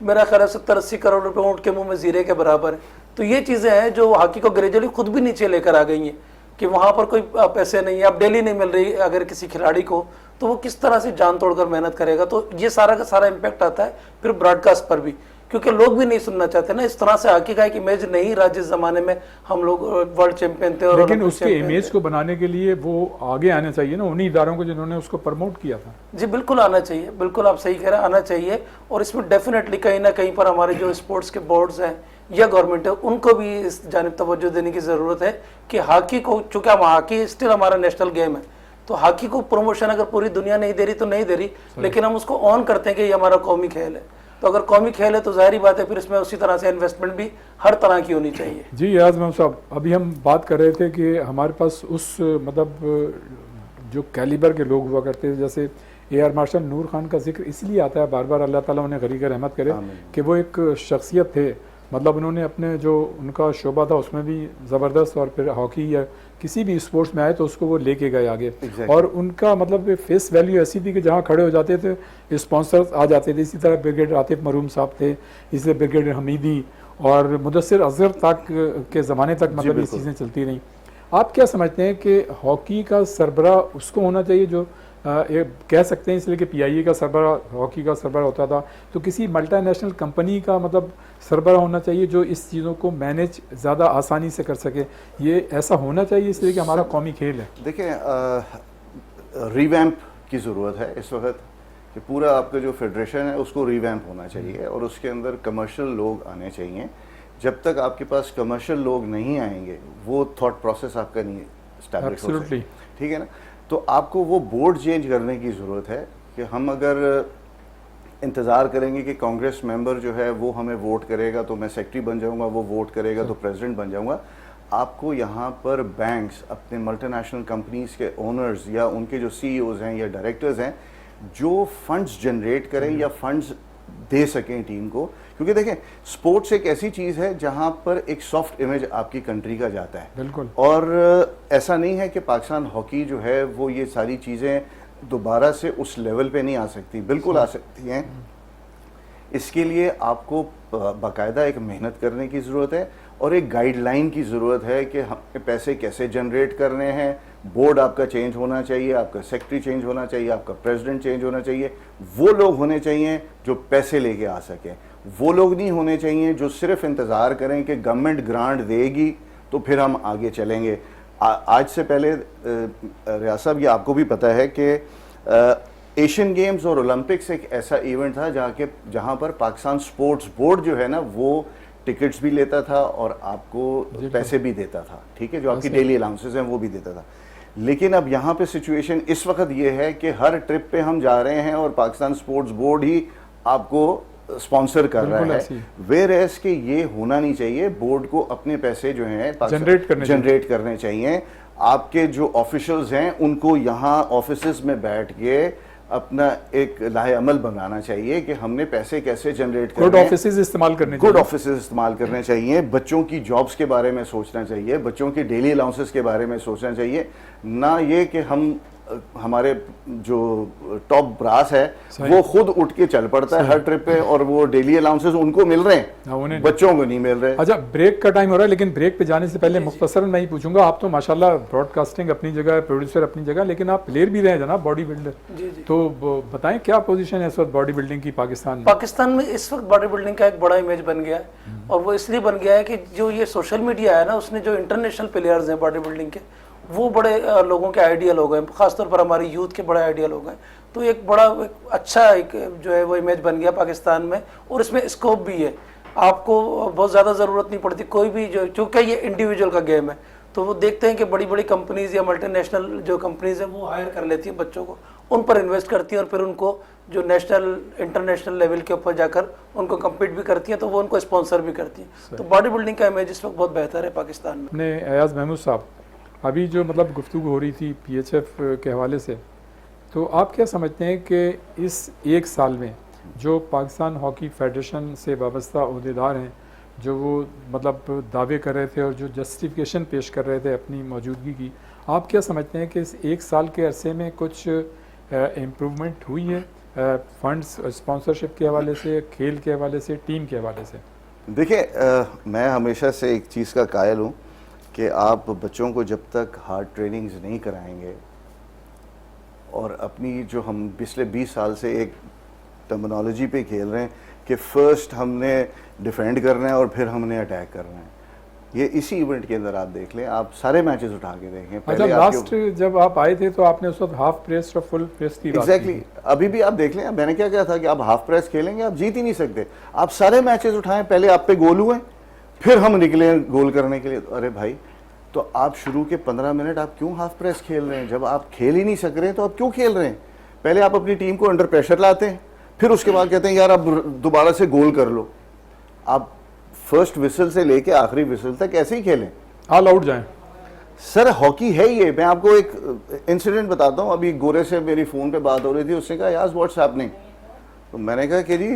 मेरा ख्याल है 70-80 करोड़ रुपए ऊँट के मुंह में जीरे के बराबर है। तो ये चीज़ें हैं जो हॉकी को ग्रेजुअली खुद भी नीचे लेकर आ गई हैं कि वहाँ पर कोई पैसे नहीं है, अब डेली नहीं मिल रही अगर किसी खिलाड़ी को, तो वो किस तरह से जान तोड़कर मेहनत करेगा। तो ये सारा का सारा इम्पैक्ट आता है फिर ब्रॉडकास्ट पर भी, क्योंकि लोग भी नहीं सुनना चाहते ना। इस तरह से हॉकी का एक इमेज नहीं रहा जिस जमाने में हम लोग वर्ल्ड चैंपियन थे। और लेकिन उसके इमेज को बनाने के लिए वो आगे आने चाहिए ना, उन्हीं इदारों को जिन्होंने उसको प्रमोट किया था। जी बिल्कुल आना चाहिए, बिल्कुल आप सही कह रहे हैं, आना चाहिए। और इसमें डेफिनेटली कहीं ना कहीं पर हमारे जो स्पोर्ट्स के बोर्ड्स हैं या गवर्नमेंट है, उनको भी इस जानिब तवज्जो देने की ज़रूरत है कि हॉकी को, चूँकि हम हॉकी स्टिल हमारा नेशनल गेम है, तो हॉकी को प्रमोशन अगर पूरी दुनिया नहीं दे रही तो नहीं दे रही, लेकिन हम उसको ऑन करते हैं कि ये हमारा कौमी खेल है। तो अगर कौमी खेल है तो जाहिर बात है फिर इसमें उसी तरह से इन्वेस्टमेंट भी हर तरह की होनी चाहिए। जी रियाज महमूद साहब, अभी हम बात कर रहे थे कि हमारे पास उस मतलब जो कैलिबर के लोग हुआ करते थे, जैसे AR मार्शल नूर खान का जिक्र इसलिए आता है बार बार, अल्लाह ताला उन्हें गरीक रहमत करे, कि वो एक शख्सियत थे, मतलब उन्होंने अपने जो उनका शोबा था उसमें भी ज़बरदस्त, और फिर हॉकी या किसी भी स्पोर्ट्स में आए तो उसको वो लेके गए आगे। और उनका मतलब फेस वैल्यू ऐसी थी कि जहाँ खड़े हो जाते थे स्पॉन्सर्स आ जाते थे। इसी तरह ब्रिगेडियर आतिफ मरूम साहब थे, इसलिए ब्रिगेडियर हमीदी और मुदस्सिर अजहर तक के ज़माने तक मतलब ये चीज़ें चलती रहीं। आप क्या समझते हैं कि हॉकी का सरबरा उसको होना चाहिए जो कह सकते हैं, इसलिए कि PIA का सरबरा हॉकी का सरबरा होता था, तो किसी मल्टीनेशनल कंपनी का मतलब सरबरा होना चाहिए जो इस चीज़ों को मैनेज ज़्यादा आसानी से कर सके? ये ऐसा होना चाहिए इसलिए कि हमारा कौमी खेल है। देखिए, रिवैम्प की ज़रूरत है इस वक्त, कि पूरा आपका जो फेडरेशन है उसको रिवैम्प होना चाहिए और उसके अंदर कमर्शियल लोग आने चाहिए। जब तक आपके पास कमर्शियल लोग नहीं आएंगे वो थॉट प्रोसेस आपका नहीं स्टैब्लिश हो सकता, ठीक है ना। तो आपको वो बोर्ड चेंज करने की ज़रूरत है कि हम अगर इंतज़ार करेंगे कि कांग्रेस मेंबर जो है वो हमें वोट करेगा तो मैं सेक्रेटरी बन जाऊंगा, वो वोट करेगा तो प्रेसिडेंट बन जाऊंगा। आपको यहाँ पर बैंक्स, अपने मल्टीनेशनल कंपनीज़ के ओनर्स या उनके जो CEOs हैं या डायरेक्टर्स हैं, जो फंड्स जनरेट करें या फंड्स दे सकें टीम को, क्योंकि देखें स्पोर्ट्स एक ऐसी चीज़ है जहाँ पर एक सॉफ्ट इमेज आपकी कंट्री का जाता है। बिल्कुल। और ऐसा नहीं है कि पाकिस्तान हॉकी जो है वो ये सारी चीज़ें दोबारा से उस लेवल पे नहीं आ सकती, बिल्कुल आ सकती हैं। इसके लिए आपको बाकायदा एक मेहनत करने की ज़रूरत है और एक गाइडलाइन की ज़रूरत है कि हम पैसे कैसे जनरेट करने हैं। बोर्ड आपका चेंज होना चाहिए, आपका सेक्रेटरी चेंज होना चाहिए, आपका प्रेसिडेंट चेंज होना चाहिए। वो लोग होने चाहिए जो पैसे लेके आ सकें, वो लोग नहीं होने चाहिए जो सिर्फ इंतज़ार करें कि गवर्नमेंट ग्रांट देगी तो फिर हम आगे चलेंगे। आज से पहले रियाज साहब, ये आपको भी पता है कि एशियन गेम्स और ओलंपिक्स एक ऐसा इवेंट था जहाँ पर पाकिस्तान स्पोर्ट्स बोर्ड जो है ना वो टिकट्स भी लेता था और आपको पैसे भी देता था, ठीक है, जो आपकी डेली अलाउंसेस हैं वो भी देता था। लेकिन अब यहाँ पे सिचुएशन इस वक्त ये है कि हर ट्रिप पे हम जा रहे हैं और पाकिस्तान स्पोर्ट्स बोर्ड ही आपको स्पॉन्सर कर रहा है। वेयर एज के ये होना नहीं चाहिए। बोर्ड को अपने पैसे जो हैं जनरेट करने चाहिए। आपके जो ऑफिशियल्स हैं उनको यहाँ ऑफिसेज में बैठ के अपना एक लाहे अमल बनाना चाहिए कि हमने पैसे कैसे जनरेट करने, गुड ऑफिसेज इस्तेमाल करने चाहिए। बच्चों की जॉब्स के बारे में सोचना चाहिए, बच्चों की डेली अलाउंसेस के बारे में सोचना चाहिए, ना ये कि हम हमारे जो टॉप ब्रास है वो खुद उठ के चल पड़ता है हर ट्रिप पे और वो डेली अलाउंसेस उनको मिल रहे हैं, बच्चों को नहीं मिल रहे। अच्छा, ब्रेक का टाइम हो रहा है, लेकिन ब्रेक पे जाने से पहले मुख्तसरन मैं ही पूछूंगा, आप तो माशाल्लाह ब्रॉडकास्टिंग अपनी जगह, प्रोड्यूसर अपनी जगह, लेकिन आप प्लेयर भी रहे जनाब, बॉडी बिल्डर, तो बताएं क्या पोजीशन है इस वक्त बॉडी बिल्डिंग की पाकिस्तान में? इस वक्त बॉडी बिल्डिंग का एक बड़ा इमेज बन गया है और वो इसलिए बन गया है कि जो ये सोशल मीडिया है ना, उसने जो इंटरनेशनल प्लेयर्स हैं बॉडी बिल्डिंग के, वो बड़े लोगों के आइडियल हो गए, खासतौर पर हमारे यूथ के बड़े आइडियल हो गए। तो एक बड़ा अच्छा एक जो है वो इमेज बन गया पाकिस्तान में और इसमें स्कोप भी है। आपको बहुत ज़्यादा ज़रूरत नहीं पड़ती कोई भी, जो चूँकि ये इंडिविजुअल का गेम है तो वो देखते हैं कि बड़ी बड़ी कंपनीज़ या मल्टीनेशनल जो कंपनीज़ हैं वो हायर कर लेती हैं बच्चों को, उन पर इन्वेस्ट करती हैं और फिर उनको जो नेशनल इंटरनेशनल लेवल के ऊपर जाकर उनको कम्पीट भी करती हैं, तो वो उनको स्पॉन्सर भी करती हैं। तो बॉडी बिल्डिंग का इमेज इस वक्त बहुत बेहतर है पाकिस्तान में। ने अयाज महमूद साहब, अभी जो मतलब गुफ्तगू हो रही थी PHF के हवाले से, तो आप क्या समझते हैं कि इस एक साल में जो पाकिस्तान हॉकी फेडरेशन से वाबस्ता अहदेदार हैं, जो वो मतलब दावे कर रहे थे और जो जस्टिफिकेशन पेश कर रहे थे अपनी मौजूदगी की, आप क्या समझते हैं कि इस एक साल के अरसे में कुछ इम्प्रूवमेंट हुई है फंड्स स्पॉन्सरशिप के हवाले से, खेल के हवाले से, टीम के हवाले से? देखिए, मैं हमेशा से एक चीज़ का कायल हूँ कि आप बच्चों को जब तक हार्ड ट्रेनिंग्स नहीं कराएंगे और अपनी जो हम पिछले 20 साल से एक टर्मिनोलॉजी पे खेल रहे हैं कि फर्स्ट हमने डिफेंड करना है और फिर हमने अटैक करना है, ये इसी इवेंट के अंदर आप देख लें, आप सारे मैचेस उठा के देखें। अच्छा, लास्ट जब आप आए थे तो आपने उस वक्त हाफ प्रेस और फुल प्रेस की बात की। एग्जैक्टली, अभी भी आप देख लें, मैंने क्या कहा था कि आप हाफ प्रेस खेलेंगे आप जीत ही नहीं सकते। आप सारे मैचेस उठाएं, पहले आप पे गोल हुए, फिर हम निकले गोल करने के लिए। अरे भाई, तो आप शुरू के 15 मिनट आप क्यों हाफ प्रेस खेल रहे हैं? जब आप खेल ही नहीं सक रहे हैं तो आप क्यों खेल रहे हैं? पहले आप अपनी टीम को अंडर प्रेशर लाते हैं, फिर उसके बाद कहते हैं यार अब दोबारा से गोल कर लो। आप फर्स्ट विसल से लेके आखिरी विसल तक ऐसे ही खेलें, ऑल आउट जाएं। सर हॉकी है ये। मैं आपको एक इंसिडेंट बताता हूँ। अभी गोरे से मेरी फ़ोन पे बात हो रही थी, उसने कहा यार व्हाट्स हैपनिंग, तो मैंने कहा कि जी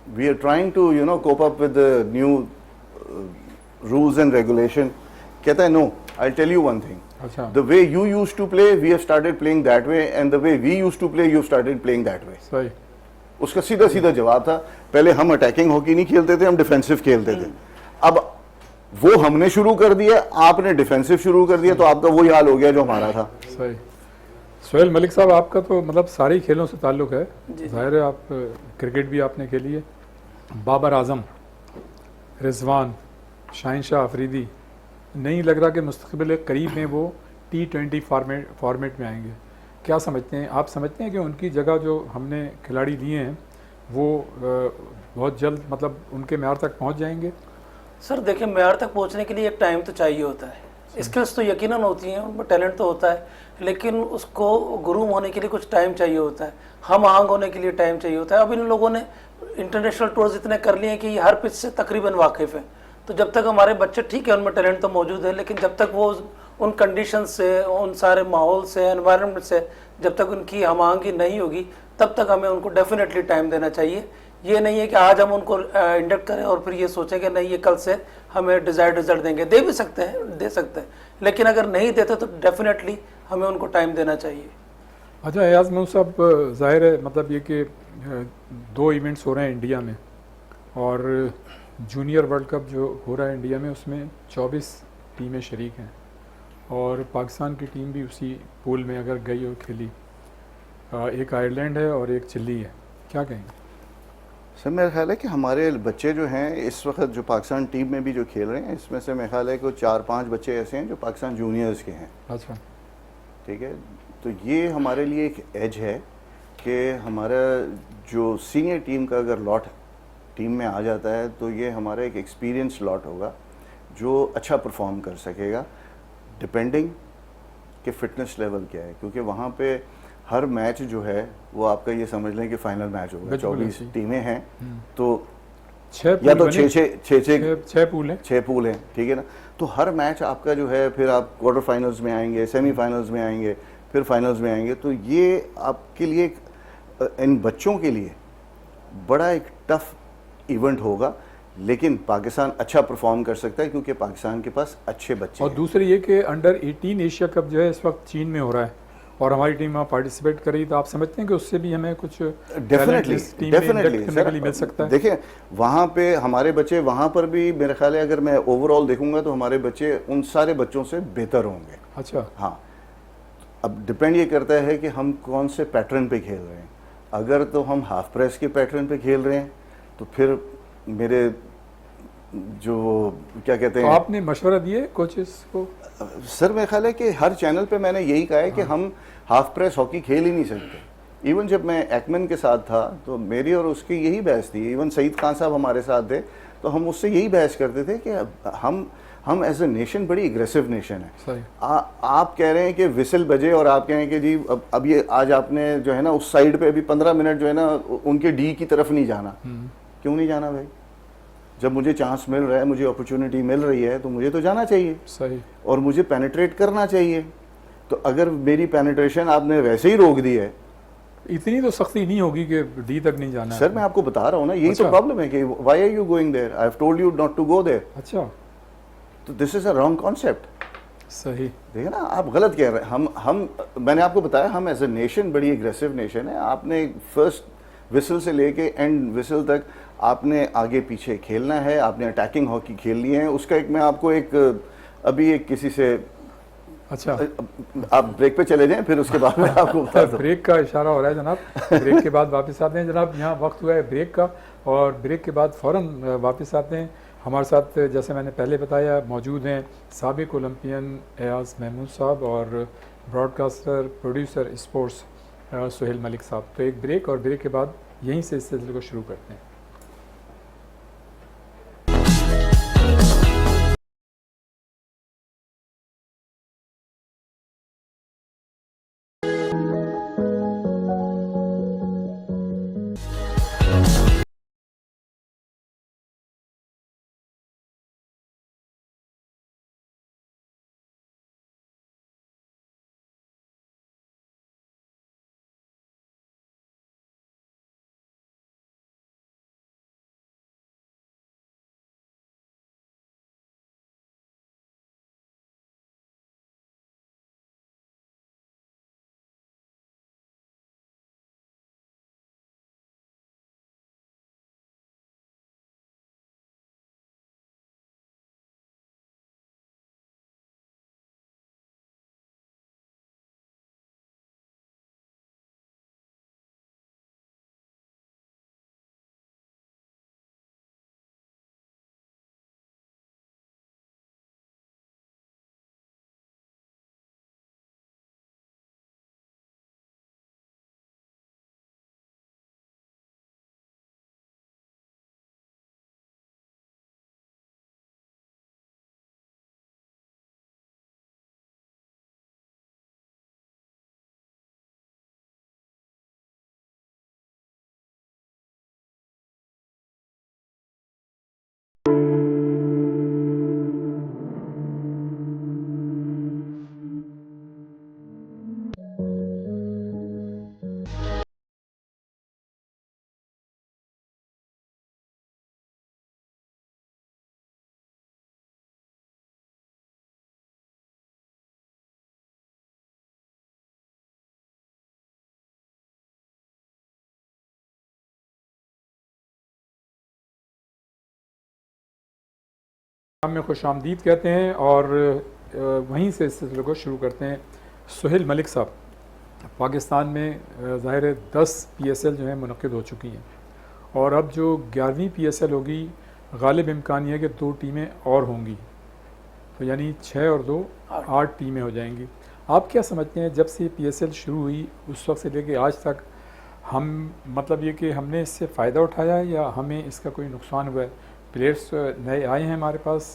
we are trying to you know cope up with new rules and regulation. कहता है no, I tell you one thing, अच्छा, the way you used to play we have started playing that way, and the way we used to play you started playing that way. सही। उसका सीधा सीधा जवाब था, पहले हम अटैकिंग हॉकी नहीं खेलते थे, हम डिफेंसिव खेलते थे। अब वो हमने शुरू कर दिया, आपने डिफेंसिव शुरू कर दिया, तो आपका वही हाल हो गया जो हमारा था। सही। सोहेल मलिक साहब, आपका तो मतलब सारे खेलों से ताल्लुक है, जाहिर है आप क्रिकेट भी आपने खेली है। बाबर आजम, रिजवान, शाहीन शाह अफरीदी, नहीं लग रहा कि मुस्तकबिल करीब में वो T20 फॉर्मेट में आएंगे? क्या समझते हैं आप? समझते हैं कि उनकी जगह जो हमने खिलाड़ी लिए हैं वो बहुत जल्द मतलब उनके म्यार तक पहुंच जाएंगे? सर देखिए, म्यार तक पहुंचने के लिए एक टाइम तो चाहिए होता है। स्किल्स तो यकीनन होती हैं, उनमें टैलेंट तो होता है, लेकिन उसको ग्रूम होने के लिए कुछ टाइम चाहिए होता है, हम आहंग होने के लिए टाइम चाहिए होता है। अब इन लोगों ने इंटरनेशनल टूर्स इतने कर लिए हैं कि ये हर पिच से तकरीबन वाकिफ़ हैं। तो जब तक हमारे बच्चे, ठीक है उनमें टैलेंट तो मौजूद है, लेकिन जब तक वो उन कंडीशन से, उन सारे माहौल से, एनवायरनमेंट से जब तक उनकी हम आहंगी नहीं होगी, तब तक हमें उनको डेफिनेटली टाइम देना चाहिए। ये नहीं है कि आज हम उनको इंडक्ट करें और फिर ये सोचें कि नहीं ये कल से हमें डिजायर्ड रिजल्ट देंगे। दे भी सकते हैं, दे सकते हैं, लेकिन अगर नहीं देते तो डेफिनेटली हमें उनको टाइम देना चाहिए। अच्छा एयाज महमूद साहब, जाहिर है मतलब ये कि 2 इवेंट्स हो रहे हैं इंडिया में, और जूनियर वर्ल्ड कप जो हो रहा है इंडिया में उसमें 24 टीमें शरीक हैं, और पाकिस्तान की टीम भी उसी पूल में अगर गई और खेली, एक आयरलैंड है और एक चिली है, क्या कहेंगे? सर मेरा ख्याल है कि हमारे बच्चे जो हैं इस वक्त जो पाकिस्तान टीम में भी जो खेल रहे हैं, इसमें से मेरा ख्याल है कि 4-5 बच्चे ऐसे हैं जो पाकिस्तान जूनियर्स के हैं। अच्छा, ठीक है, तो ये हमारे लिए एक एज है कि हमारा जो सीनियर टीम का अगर लॉट टीम में आ जाता है तो ये हमारा एक एक्सपीरियंस लॉट होगा जो अच्छा परफॉर्म कर सकेगा, डिपेंडिंग कि फिटनेस लेवल क्या है, क्योंकि वहाँ पे हर मैच जो है वो आपका ये समझ लें कि फाइनल मैच होगा। 24 टीमें हैं तो 6 या तो 6 पूल हैं, 6 पूल हैं, ठीक है ना। तो हर मैच आपका जो है, फिर आप क्वार्टर फाइनल्स में आएंगे, सेमीफाइनल्स में आएंगे, फिर फाइनल्स में आएंगे, तो ये आपके लिए इन बच्चों के लिए बड़ा एक टफ इवेंट होगा, लेकिन पाकिस्तान अच्छा परफॉर्म कर सकता है क्योंकि पाकिस्तान के पास अच्छे बच्चे और हैं। दूसरी ये कि अंडर 18 एशिया कप जो है इस वक्त चीन में हो रहा है और हमारी टीम वहाँ पार्टिसिपेट कर रही, तो आप समझते हैं कि उससे भी हमें कुछ डेफिनेटली मिल सकता है? देखिए वहाँ पे हमारे बच्चे, वहाँ पर भी मेरा ख्याल है अगर मैं ओवरऑल देखूंगा तो हमारे बच्चे उन सारे बच्चों से बेहतर होंगे। अच्छा, हाँ, अब डिपेंड ये करता है कि हम कौन से पैटर्न पे खेल रहे हैं। अगर तो हम हाफ प्रेस के पैटर्न पे खेल रहे हैं तो फिर मेरे जो क्या कहते हैं, तो आपने मशवरा दिए कोचेस को? सर मेरा ख्याल है कि हर चैनल पे मैंने यही कहा है कि हम हाफ प्रेस हॉकी खेल ही नहीं सकते। इवन जब मैं एक्मन के साथ था तो मेरी और उसकी यही बहस थी। इवन सईद खान साहब हमारे साथ थे तो हम उससे यही बहस करते थे कि हम एज ए नेशन बड़ी एग्रेसिव नेशन है। सही। आप कह रहे हैं कि विसल बजे और आप कह रहे हैं कि जी अब ये आज आपने जो है ना उस साइड पे अभी 15 मिनट जो है ना उनके डी की तरफ नहीं जाना। क्यों नहीं जाना भाई? जब मुझे चांस मिल रहा है, मुझे अपॉर्चुनिटी मिल रही है तो मुझे तो जाना चाहिए। सही। और मुझे पेनिट्रेट करना चाहिए। तो अगर मेरी पेनिट्रेशन आपने वैसे ही रोक दी है, इतनी तो सख्ती नहीं होगी कि डी तक नहीं जाना। सर मैं आपको बता रहा हूँ ना, यही अच्छा। तो प्रॉब्लम है कि why are you going there, I have told you not to go there. अच्छा, तो this is a wrong concept. सही। देखिए ना, आप गलत कह रहे हैं। हम मैंने आपको बताया हम एज ए नेशन बड़ी एग्रेसिव नेशन है। आपने फर्स्ट विसल से लेके एंड विसल तक आपने आगे पीछे खेलना है, आपने अटैकिंग हॉकी खेल ली है। उसका एक मैं आपको अभी एक किसी से, अच्छा, आप ब्रेक पे चले जाएं फिर उसके बाद मैं आपको बता दूं। ब्रेक का इशारा हो रहा है जनाब। ब्रेक के बाद वापस आते हैं जनाब। यहाँ वक्त हुआ है ब्रेक का और ब्रेक के बाद फ़ौरन वापस आते हैं। हमारे साथ जैसे मैंने पहले बताया मौजूद हैं साबिक ओलंपियन एयाज महमूद साहब और broadcaster producer sports Sohail Malik साहब। तो एक ब्रेक और ब्रेक के बाद यहीं से इस सिलसिले को शुरू करते हैं। में खुश आमदीद कहते हैं और वहीं से इस सिलसिले को शुरू करते हैं। सुहेल मलिक साहब, पाकिस्तान में ज़ाहिर है 10 PSL जो है मुनक़िद हो चुकी हैं और अब जो 11वीं PSL होगी गालिब इम्कान है कि 2 टीमें और होंगी, तो यानी 6 और 2 8 टीमें हो जाएंगी। आप क्या समझते हैं जब से PSL शुरू हुई उस वक्त से लेके आज तक हम मतलब ये कि हमने इससे फ़ायदा उठाया है या हमें इसका कोई नुकसान हुआ है? प्लेयर्स नए आए हैं हमारे पास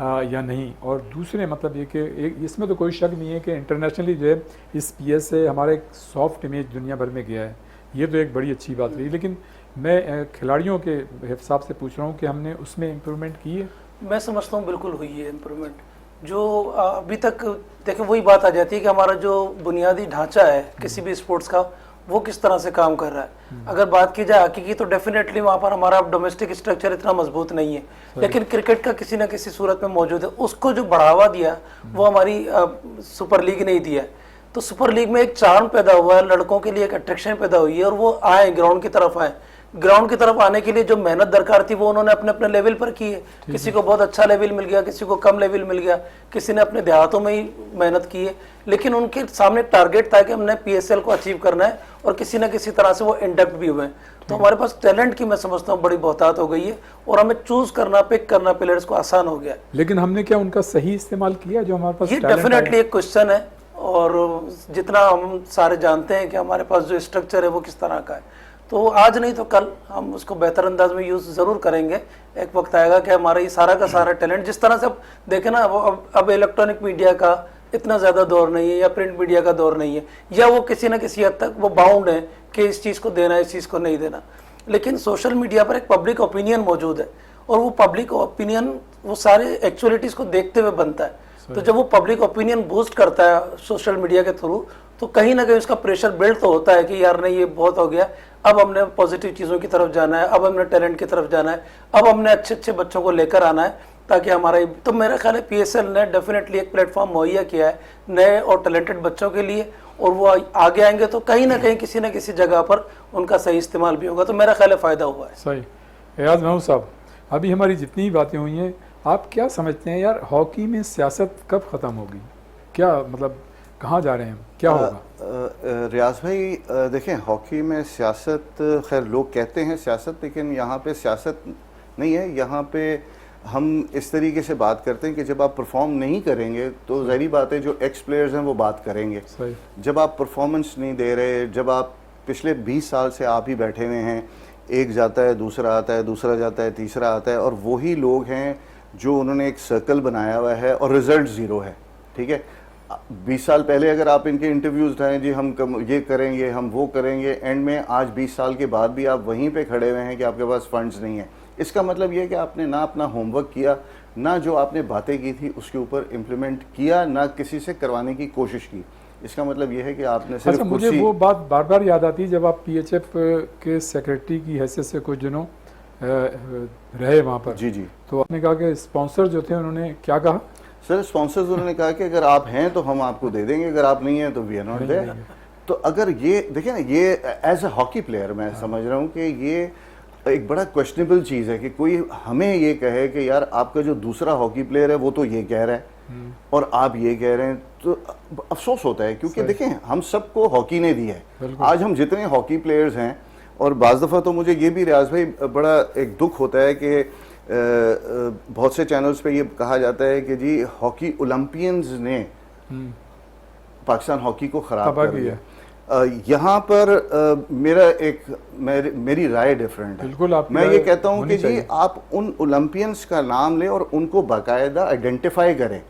या नहीं? और दूसरे मतलब ये कि एक इसमें तो कोई शक नहीं है कि इंटरनेशनली जो है इस PS से हमारा एक सॉफ्ट इमेज दुनिया भर में गया है, ये तो एक बड़ी अच्छी बात रही। लेकिन मैं खिलाड़ियों के हिसाब से पूछ रहा हूँ कि हमने उसमें इम्प्रूवमेंट की है? मैं समझता हूँ बिल्कुल हुई है इम्प्रूवमेंट। जो अभी तक देखिए वही बात आ जाती है कि हमारा जो बुनियादी ढांचा है किसी भी स्पोर्ट्स का वो किस तरह से काम कर रहा है। अगर बात की जाए हकीकी तो डेफिनेटली वहाँ पर हमारा डोमेस्टिक स्ट्रक्चर इतना मजबूत नहीं है, लेकिन क्रिकेट का किसी न किसी सूरत में मौजूद है। उसको जो बढ़ावा दिया वो हमारी सुपर लीग ने ही दिया है। तो सुपर लीग में एक चार्म पैदा हुआ है, लड़कों के लिए एक अट्रैक्शन पैदा हुई है और वो आए ग्राउंड की तरफ आए। ग्राउंड की तरफ आने के लिए जो मेहनत दरकार थी वो उन्होंने अपने अपने लेवल पर की है। किसी को बहुत अच्छा लेवल मिल गया, किसी को कम लेवल मिल गया, किसी ने अपने देहातों में ही मेहनत की है, लेकिन उनके सामने टारगेट था कि हमने PSL को अचीव करना है और किसी न किसी तरह से वो इंडक्ट भी हुए। तो हमारे पास टैलेंट की मैं समझता हूँ बड़ी बहुतात हो गई है और हमें चूज करना, पिक करना प्लेयर्स को आसान हो गया। लेकिन हमने क्या उनका सही इस्तेमाल किया जो हमारे पास? ये डेफिनेटली एक क्वेश्चन है और जितना हम सारे जानते हैं कि हमारे पास जो स्ट्रक्चर है वो किस तरह का है, तो आज नहीं तो कल हम उसको बेहतर अंदाज में यूज़ ज़रूर करेंगे। एक वक्त आएगा कि हमारा ये सारा का सारा टैलेंट जिस तरह से अब देखें ना, अब इलेक्ट्रॉनिक मीडिया का इतना ज़्यादा दौर नहीं है या प्रिंट मीडिया का दौर नहीं है, या वो किसी न किसी हद तक वो बाउंड है कि इस चीज़ को देना, इस चीज़ को नहीं देना। लेकिन सोशल मीडिया पर एक पब्लिक ओपिनियन मौजूद है और वो पब्लिक ओपिनियन वो सारे एक्चुअलिटीज़ को देखते हुए बनता है। तो जब वो पब्लिक ओपिनियन बूस्ट करता है सोशल मीडिया के थ्रू, तो कहीं ना कहीं उसका प्रेशर बिल्ड तो होता है कि यार नहीं ये बहुत हो गया, अब हमने पॉजिटिव चीज़ों की तरफ जाना है, अब हमने टैलेंट की तरफ जाना है, अब हमने अच्छे अच्छे बच्चों को लेकर आना है ताकि हमारा। तो मेरा ख्याल है PSL ने डेफिनेटली एक प्लेटफॉर्म मुहैया किया है नए और टैलेंटेड बच्चों के लिए, और वो आगे आएंगे तो कहीं ना कहीं किसी न किसी जगह पर उनका सही इस्तेमाल भी होगा। तो मेरा ख्याल है फ़ायदा हुआ है। सही। एयाज महमूद साहब, अभी हमारी जितनी बातें हुई हैं, आप क्या समझते हैं यार हॉकी में सियासत कब ख़त्म होगी? क्या मतलब कहाँ जा रहे हैं हम, क्या होगा? रियाज भाई देखें, हॉकी में सियासत, खैर लोग कहते हैं सियासत, लेकिन यहाँ पे सियासत नहीं है। यहाँ पे हम इस तरीके से बात करते हैं कि जब आप परफॉर्म नहीं करेंगे तो ज़ाहिरी बात है जो एक्स प्लेयर्स हैं वो बात करेंगे। जब आप परफॉर्मेंस नहीं दे रहे, जब आप पिछले 20 साल से आप ही बैठे हुए हैं, एक जाता है, दूसरा आता है, दूसरा जाता है, तीसरा आता है, और वही लोग हैं जो उन्होंने एक सर्कल बनाया हुआ है और रिजल्ट ज़ीरो है, ठीक है। 20 साल पहले अगर आप इनके इंटरव्यूज उठाएं जी, हम ये करेंगे, हम वो करेंगे, एंड में आज 20 साल के बाद भी आप वहीं पे खड़े हुए हैं कि आपके पास फंड्स नहीं है। इसका मतलब ये है कि आपने ना अपना होमवर्क किया, ना जो आपने बातें की थी उसके ऊपर इम्प्लीमेंट किया, ना किसी से करवाने की कोशिश की। इसका मतलब ये है कि आपने सिर्फ अच्छा, मुझे वो बात बार बार याद आती है जब आप PHF के सेक्रेटरी की हैसियत से कुछ दिनों रहे वहाँ पर। जी जी। तो आपने कहा कि स्पॉन्सर जो थे उन्होंने क्या कहा? सर स्पॉन्सर्स उन्होंने कहा कि अगर आप हैं तो हम आपको दे देंगे, अगर आप नहीं हैं तो वी आर नॉट देयर। तो अगर ये देखिए ना, ये एज अ हॉकी प्लेयर मैं समझ रहा हूँ कि ये एक बड़ा क्वेश्चनेबल चीज़ है कि कोई हमें ये कहे कि यार आपका जो दूसरा हॉकी प्लेयर है वो तो ये कह रहा है और आप ये कह रहे हैं, तो अफसोस होता है। क्योंकि देखें, हम सबको हॉकी ने दी है। आज हम जितने हॉकी प्लेयर्स हैं, और बाज़ दफ़ा तो मुझे ये भी रियाज भाई बड़ा एक दुख होता है कि बहुत से चैनल्स पे ये कहा जाता है कि जी हॉकी ओलंपियंस ने पाकिस्तान हॉकी को ख़राब कर दिया। यहाँ पर मेरी राय डिफरेंट है। बिल्कुल, मैं ये कहता हूँ कि जी आप उन ओलंपियंस का नाम लें और उनको बाकायदा आइडेंटिफाई करें।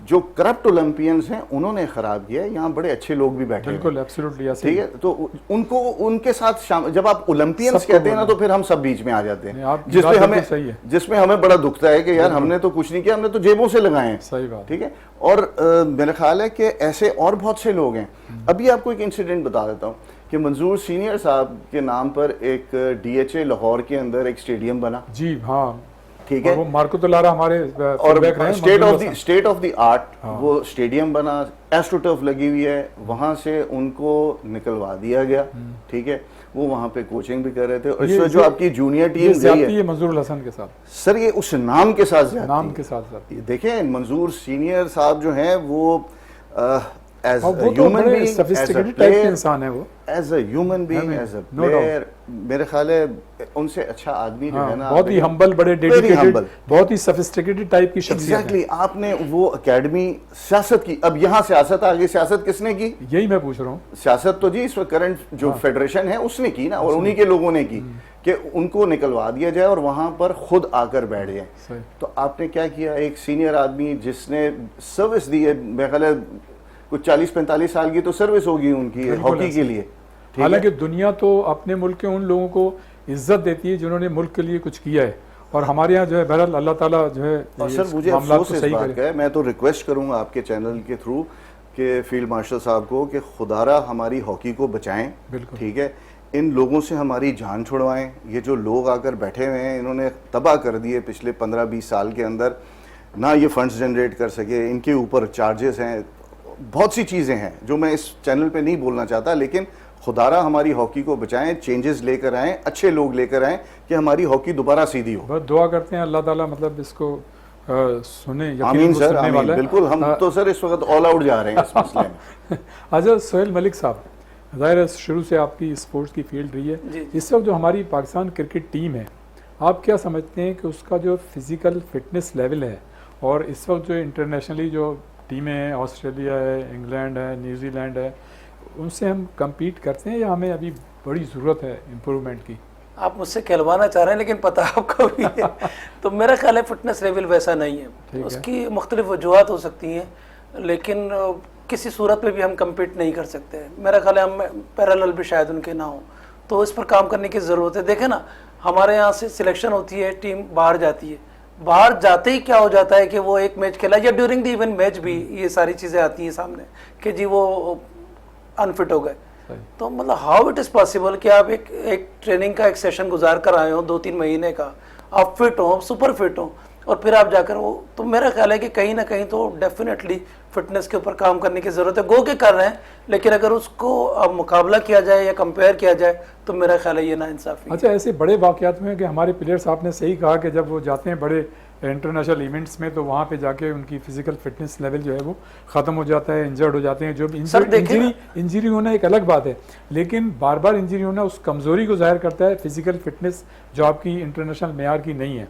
जो करप्ट ओलंपियंस हैं उन्होंने खराब किया है, यहाँ बड़े अच्छे लोग भी बैठे हैं। बिल्कुल, एब्सोल्युटली, ठीक है। तो उनको उनके साथ जब आप ओलंपियंस कहते हैं ना, तो फिर हम सब बीच में आ जाते हैं, जिसमें हमें बड़ा दुखता है कि यार हमने तो कुछ नहीं किया, हमने तो जेबों से लगाए हैं। सही बात। ठीक है। और मेरा ख्याल है कि ऐसे और बहुत से लोग हैं। अभी आपको एक इंसिडेंट बता देता हूँ कि मंजूर सीनियर साहब के नाम पर एक DHA लाहौर के अंदर एक स्टेडियम बना। जी हाँ, ठीक है। वो मार्को तुलारा हमारे और स्टेट ऑफ द आर्ट वो स्टेडियम बना, एस्ट्रोटर्फ लगी हुई है, वहां से उनको निकलवा दिया गया। ठीक है। वो वहां पे कोचिंग भी कर रहे थे। और इसमें जो आपकी जूनियर टीम गई है मंजूर हसन के साथ, सर ये उस नाम के साथ नाम के साथ देखें, मंजूर सीनियर साहब जो हैं वो as human being, sophisticated type के इंसान है वो, as a human being, as a player, मेरे ख्याल है उनसे अच्छा आदमी जो है ना, बहुत ही हम्बल, बड़े डेडिकेटेड, बहुत ही सोफिस्टिकेटेड टाइप की शख्सियत है। एग्जैक्टली। आपने वो एकेडमी सियासत की, अब यहाँ सियासत आ गई। सियासत किसने की? यही मैं पूछ रहा हूँ। सियासत तो जी इस वक्त करंट जो फेडरेशन है उसने की ना, और उन्हीं के लोगों ने की कि उनको निकलवा दिया जाए और वहां पर खुद आकर बैठ जाए। तो आपने क्या किया? एक सीनियर आदमी जिसने सर्विस दी है, मेरे ख्याल है कुछ 40-45 साल की तो सर्विस होगी उनकी हॉकी के लिए। हालांकि दुनिया तो अपने मुल्क के उन लोगों को इज्जत देती है जिन्होंने मुल्क के लिए कुछ किया है, और हमारे यहाँ जो है बहरहाल अल्लाह ताला जो है। और सर मुझे अफसोस इस बात का है, मैं तो रिक्वेस्ट करूंगा आपके चैनल के थ्रू कि फील्ड मार्शल साहब को कि खुदारा हमारी हॉकी को बचाएं। ठीक है। इन लोगों से हमारी जान छुड़वाएं। ये जो लोग आकर बैठे हुए हैं, इन्होंने तबाह कर दिए पिछले 15-20 साल के अंदर, ना ये फंड्स जनरेट कर सके, इनके ऊपर चार्जेस हैं, बहुत सी चीज़ें हैं जो मैं इस चैनल पे नहीं बोलना चाहता। लेकिन खुदारा हमारी हॉकी को बचाएं, चेंजेस लेकर आएं, अच्छे लोग लेकर आएं कि हमारी हॉकी दोबारा सीधी हो। बहुत दुआ करते हैं अल्लाह ताला मतलब इसको सुने। आमीन सर, आमीन। बिल्कुल, हम तो सर इस वक्त ऑल आउट जा रहे हैं इस मसले में। अच्छा सोहेल मलिक साहब, ज़ाहिर है शुरू से आपकी स्पोर्ट्स की फील्ड रही है। इस वक्त जो हमारी पाकिस्तान क्रिकेट टीम है, आप क्या समझते हैं कि उसका जो फिज़िकल फिटनेस लेवल है, और इस वक्त जो इंटरनेशनली जो टीमें हैं, ऑस्ट्रेलिया है, इंग्लैंड है, न्यूजीलैंड है, उनसे हम compete करते हैं, या हमें अभी बड़ी ज़रूरत है इम्प्रूवमेंट की? आप मुझसे कहलवाना चाह रहे हैं, लेकिन पता आपको भी है। तो मेरा ख्याल है फिटनेस लेवल वैसा नहीं है। उसकी मुख्तलिफ वजूहत हो सकती हैं, लेकिन किसी सूरत में भी हम compete नहीं कर सकते। मेरा ख्याल है हम पैरेलल भी शायद उनके ना हो, तो इस पर काम करने की ज़रूरत है। देखें ना, हमारे यहाँ से सिलेक्शन होती है, टीम बाहर जाती है, बाहर जाते ही क्या हो जाता है कि वो एक मैच खेला, या ड्यूरिंग द इवन मैच भी ये सारी चीज़ें आती हैं सामने कि जी वो अनफिट हो गए। तो मतलब हाउ इट इज़ पॉसिबल कि आप एक ट्रेनिंग का एक सेशन गुजार कर आए हो 2-3 महीने का, आप फिट हो, सुपर फिट हो, और फिर आप जाकर वो, तो मेरा ख्याल है कि कहीं ना कहीं तो डेफिनेटली फिटनेस के ऊपर काम करने की ज़रूरत है। गो के कर रहे हैं, लेकिन अगर उसको अब मुकाबला किया जाए या कंपेयर किया जाए तो मेरा ख्याल है ये नाइंसाफ़ी। अच्छा, ऐसे बड़े वाक़यात में कि हमारे प्लेयर्स, आपने सही कहा कि जब वो जाते हैं बड़े इंटरनेशनल इवेंट्स में, तो वहाँ पे जाके उनकी फिजिकल फिटनेस लेवल जो है वो ख़त्म हो जाता है, इंजर्ड हो जाते हैं। जो इंजरी होना एक अलग बात है, लेकिन बार बार इंजरी होना उस कमज़ोरी को ज़ाहिर करता है, फिजिकल फिटनेस जो आपकी इंटरनेशनल मेयार की नहीं है।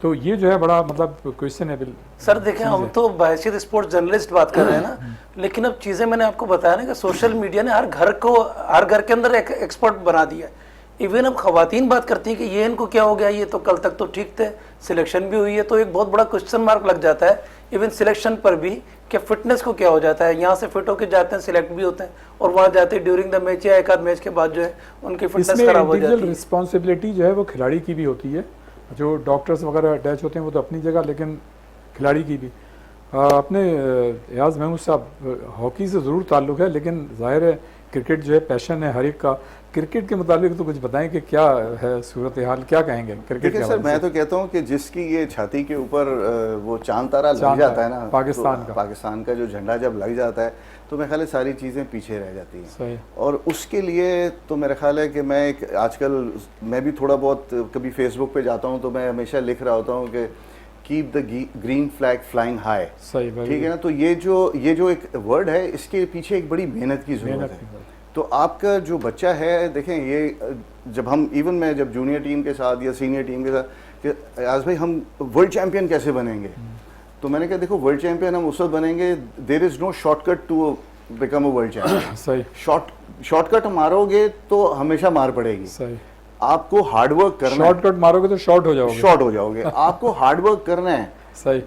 तो ये जो है बड़ा मतलब क्वेश्चनेबल। सर देखें, हम तो बहैसियत स्पोर्ट्स जर्नलिस्ट बात कर रहे हैं ना, लेकिन अब चीज़ें मैंने आपको बताया ना कि सोशल मीडिया ने हर घर के अंदर एक एक्सपर्ट बना दिया है इवन अब खवातीन बात करती हैं कि ये इनको क्या हो गया, ये तो कल तक तो ठीक थे, सिलेक्शन भी हुई है, तो एक बहुत बड़ा क्वेश्चन मार्क लग जाता है इवन सिलेक्शन पर भी कि फिटनेस को क्या हो जाता है। यहाँ से फिट होकर जाते हैं, सिलेक्ट भी होते हैं, और वहाँ जाते हैं ड्यूरिंग द मैच या एक आध मैच के बाद जो है उनकी फिटनेस खराब हो जाती है। रिस्पॉन्सिबिलिटी जो है वो खिलाड़ी की भी होती है, जो डॉक्टर्स वगैरह अटैच होते हैं वो तो अपनी जगह, लेकिन खिलाड़ी की भी। अपने एयाज महमूद साहब, हॉकी से ज़रूर ताल्लुक़ है, लेकिन जाहिर है क्रिकेट जो है पैशन है हर एक का। क्रिकेट के मुताबिक तो कुछ बताएं कि क्या है सूरत हाल, क्या कहेंगे क्रिकेट के सर? मैं तो कहता हूँ कि जिसकी ये छाती के ऊपर वो चांद तारा लग जाता है ना, पाकिस्तान का जो झंडा जब लग जाता है तो मेरे ख्याल है सारी चीज़ें पीछे रह जाती हैं। सही। और उसके लिए तो मेरा ख्याल है कि मैं एक आजकल मैं भी थोड़ा बहुत कभी फेसबुक पे जाता हूँ तो मैं हमेशा लिख रहा होता हूँ कि keep the green flag flying high. सही, ठीक है ना? तो ये जो एक वर्ड है, इसके पीछे एक बड़ी मेहनत की ज़रूरत है। तो आपका जो बच्चा है, देखें ये जब हम इवन मैं जब जूनियर टीम के साथ या सीनियर टीम के साथ कि आज भाई हम वर्ल्ड चैंपियन कैसे बनेंगे, तो मैंने कहा देखो वर्ल्ड चैंपियन हम उस वक्त बनेंगे, there is no shortcut to become a world champion. सही। शॉर्टकट मारोगे तो हमेशा मार पड़ेगी। सही। आपको हार्डवर्क करना है। शॉर्टकट मारोगे तो शॉर्ट हो जाओगे। आपको हार्डवर्क करना है। सही।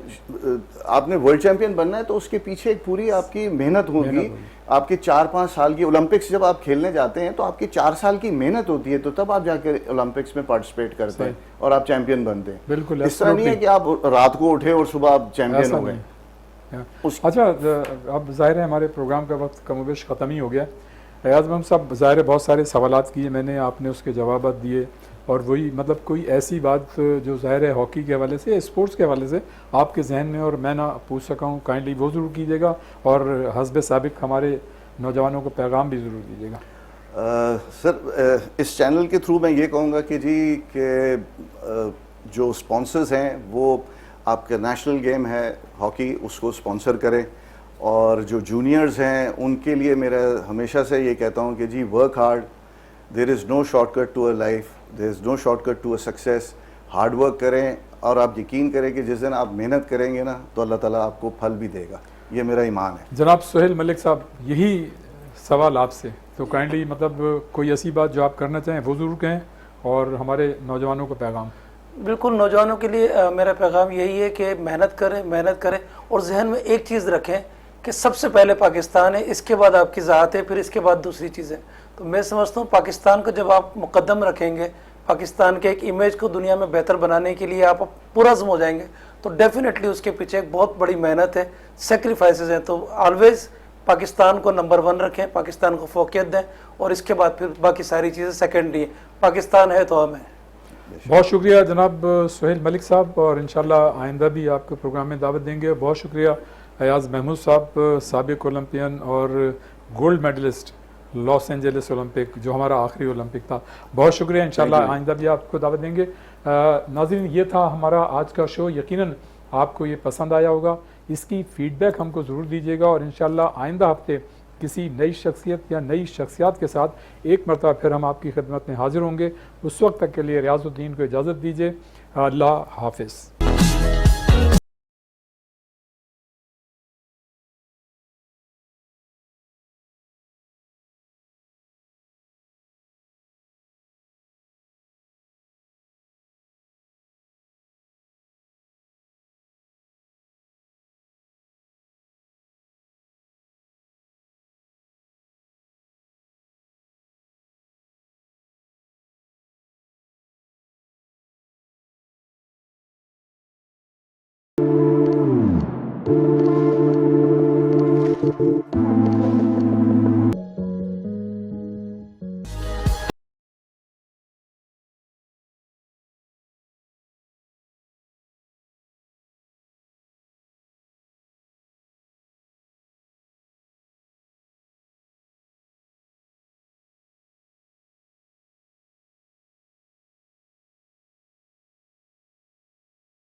आपने वर्ल्ड चैंपियन बनना है तो उसके पीछे एक पूरी आपकी मेहनत होगी। आपके 4-5 साल की, ओलंपिक्स जब आप खेलने जाते हैं तो आपकी 4 साल की मेहनत होती है, तो तब आप जाकर ओलंपिक्स में पार्टिसिपेट करते हैं और आप चैंपियन बनते हैं। बिल्कुल। इस तरह नहीं है कि आप रात को उठे और सुबह आप चैंपियन हो गए। अच्छा, अब जाहिर है हमारे प्रोग्राम का वक्त कमोबेश ख़त्म ही हो गया। एयाज महमूद साहब, ज़ाहिर है बहुत सारे सवालात किए मैंने, आपने उसके जवाब दिए, और वही मतलब कोई ऐसी बात जो ज़ाहिर है हॉकी के हवाले से, स्पोर्ट्स के हवाले से आपके जहन में और मैं ना पूछ सका हूँ, काइंडली वो ज़रूर कीजिएगा, और हस्ब साबिक हमारे नौजवानों को पैगाम भी ज़रूर दीजिएगा। सर, इस चैनल के थ्रू मैं ये कहूँगा कि जी कि जो स्पॉन्सर्स हैं वो आपका नेशनल गेम है हॉकी, उसको स्पॉन्सर करें, और जो जूनियर्स हैं उनके लिए मेरा हमेशा से ये कहता हूँ कि जी work hard, there is no shortcut to a life, there is no shortcut to a success. Hard work करें, और आप यकीन करें कि जिस दिन आप मेहनत करेंगे ना तो अल्लाह ताला आपको फल भी देगा, ये मेरा ईमान है। जनाब सुहेल मलिक साहब, यही सवाल आपसे, तो काइंडली मतलब कोई ऐसी बात जो आप करना चाहें वो ज़रूर कहें, और हमारे नौजवानों को पैगाम। बिल्कुल, नौजवानों के लिए मेरा पैगाम यही है कि मेहनत करें, और जहन में एक चीज़ रखें कि सबसे पहले पाकिस्तान है, इसके बाद आपकी ज़ात है, फिर इसके बाद दूसरी चीज़ें। तो मैं समझता हूँ पाकिस्तान को जब आप मुकद्दम रखेंगे, पाकिस्तान के एक इमेज को दुनिया में बेहतर बनाने के लिए आप पुरज़्म हो जाएंगे, तो डेफिनेटली उसके पीछे एक बहुत बड़ी मेहनत है, सेक्रीफाइसेस हैं। तो ऑलवेज़ पाकिस्तान को नंबर 1 रखें, पाकिस्तान को फोकियत दें, और इसके बाद फिर बाकी सारी चीज़ें सेकेंडरी है। पाकिस्तान है तो हम हैं। बहुत शुक्रिया जनाब सुहेल मलिक साहब, और इंशाल्लाह आइंदा भी आपके प्रोग्राम में दावत देंगे। बहुत शुक्रिया एयाज महमूद साहब, साबिक ओलंपियन और gold medalist Los Angeles Olympic, जो हमारा आखिरी ओलंपिक था। बहुत शुक्रिया, इंशाल्लाह आइंदा भी आपको दावत देंगे। नाज़रीन, ये था हमारा आज का शो। यकीनन आपको ये पसंद आया होगा, इसकी फ़ीडबैक हमको ज़रूर दीजिएगा, और इंशाल्लाह आइंदा हफ्ते किसी नई शख्सियत या नई शख्सियात के साथ एक मरतबा फिर हम आपकी खिदमत में हाजिर होंगे। उस वक्त तक के लिए रियाजुद्दीन को इजाज़त दीजिए। अल्लाह हाफिज़।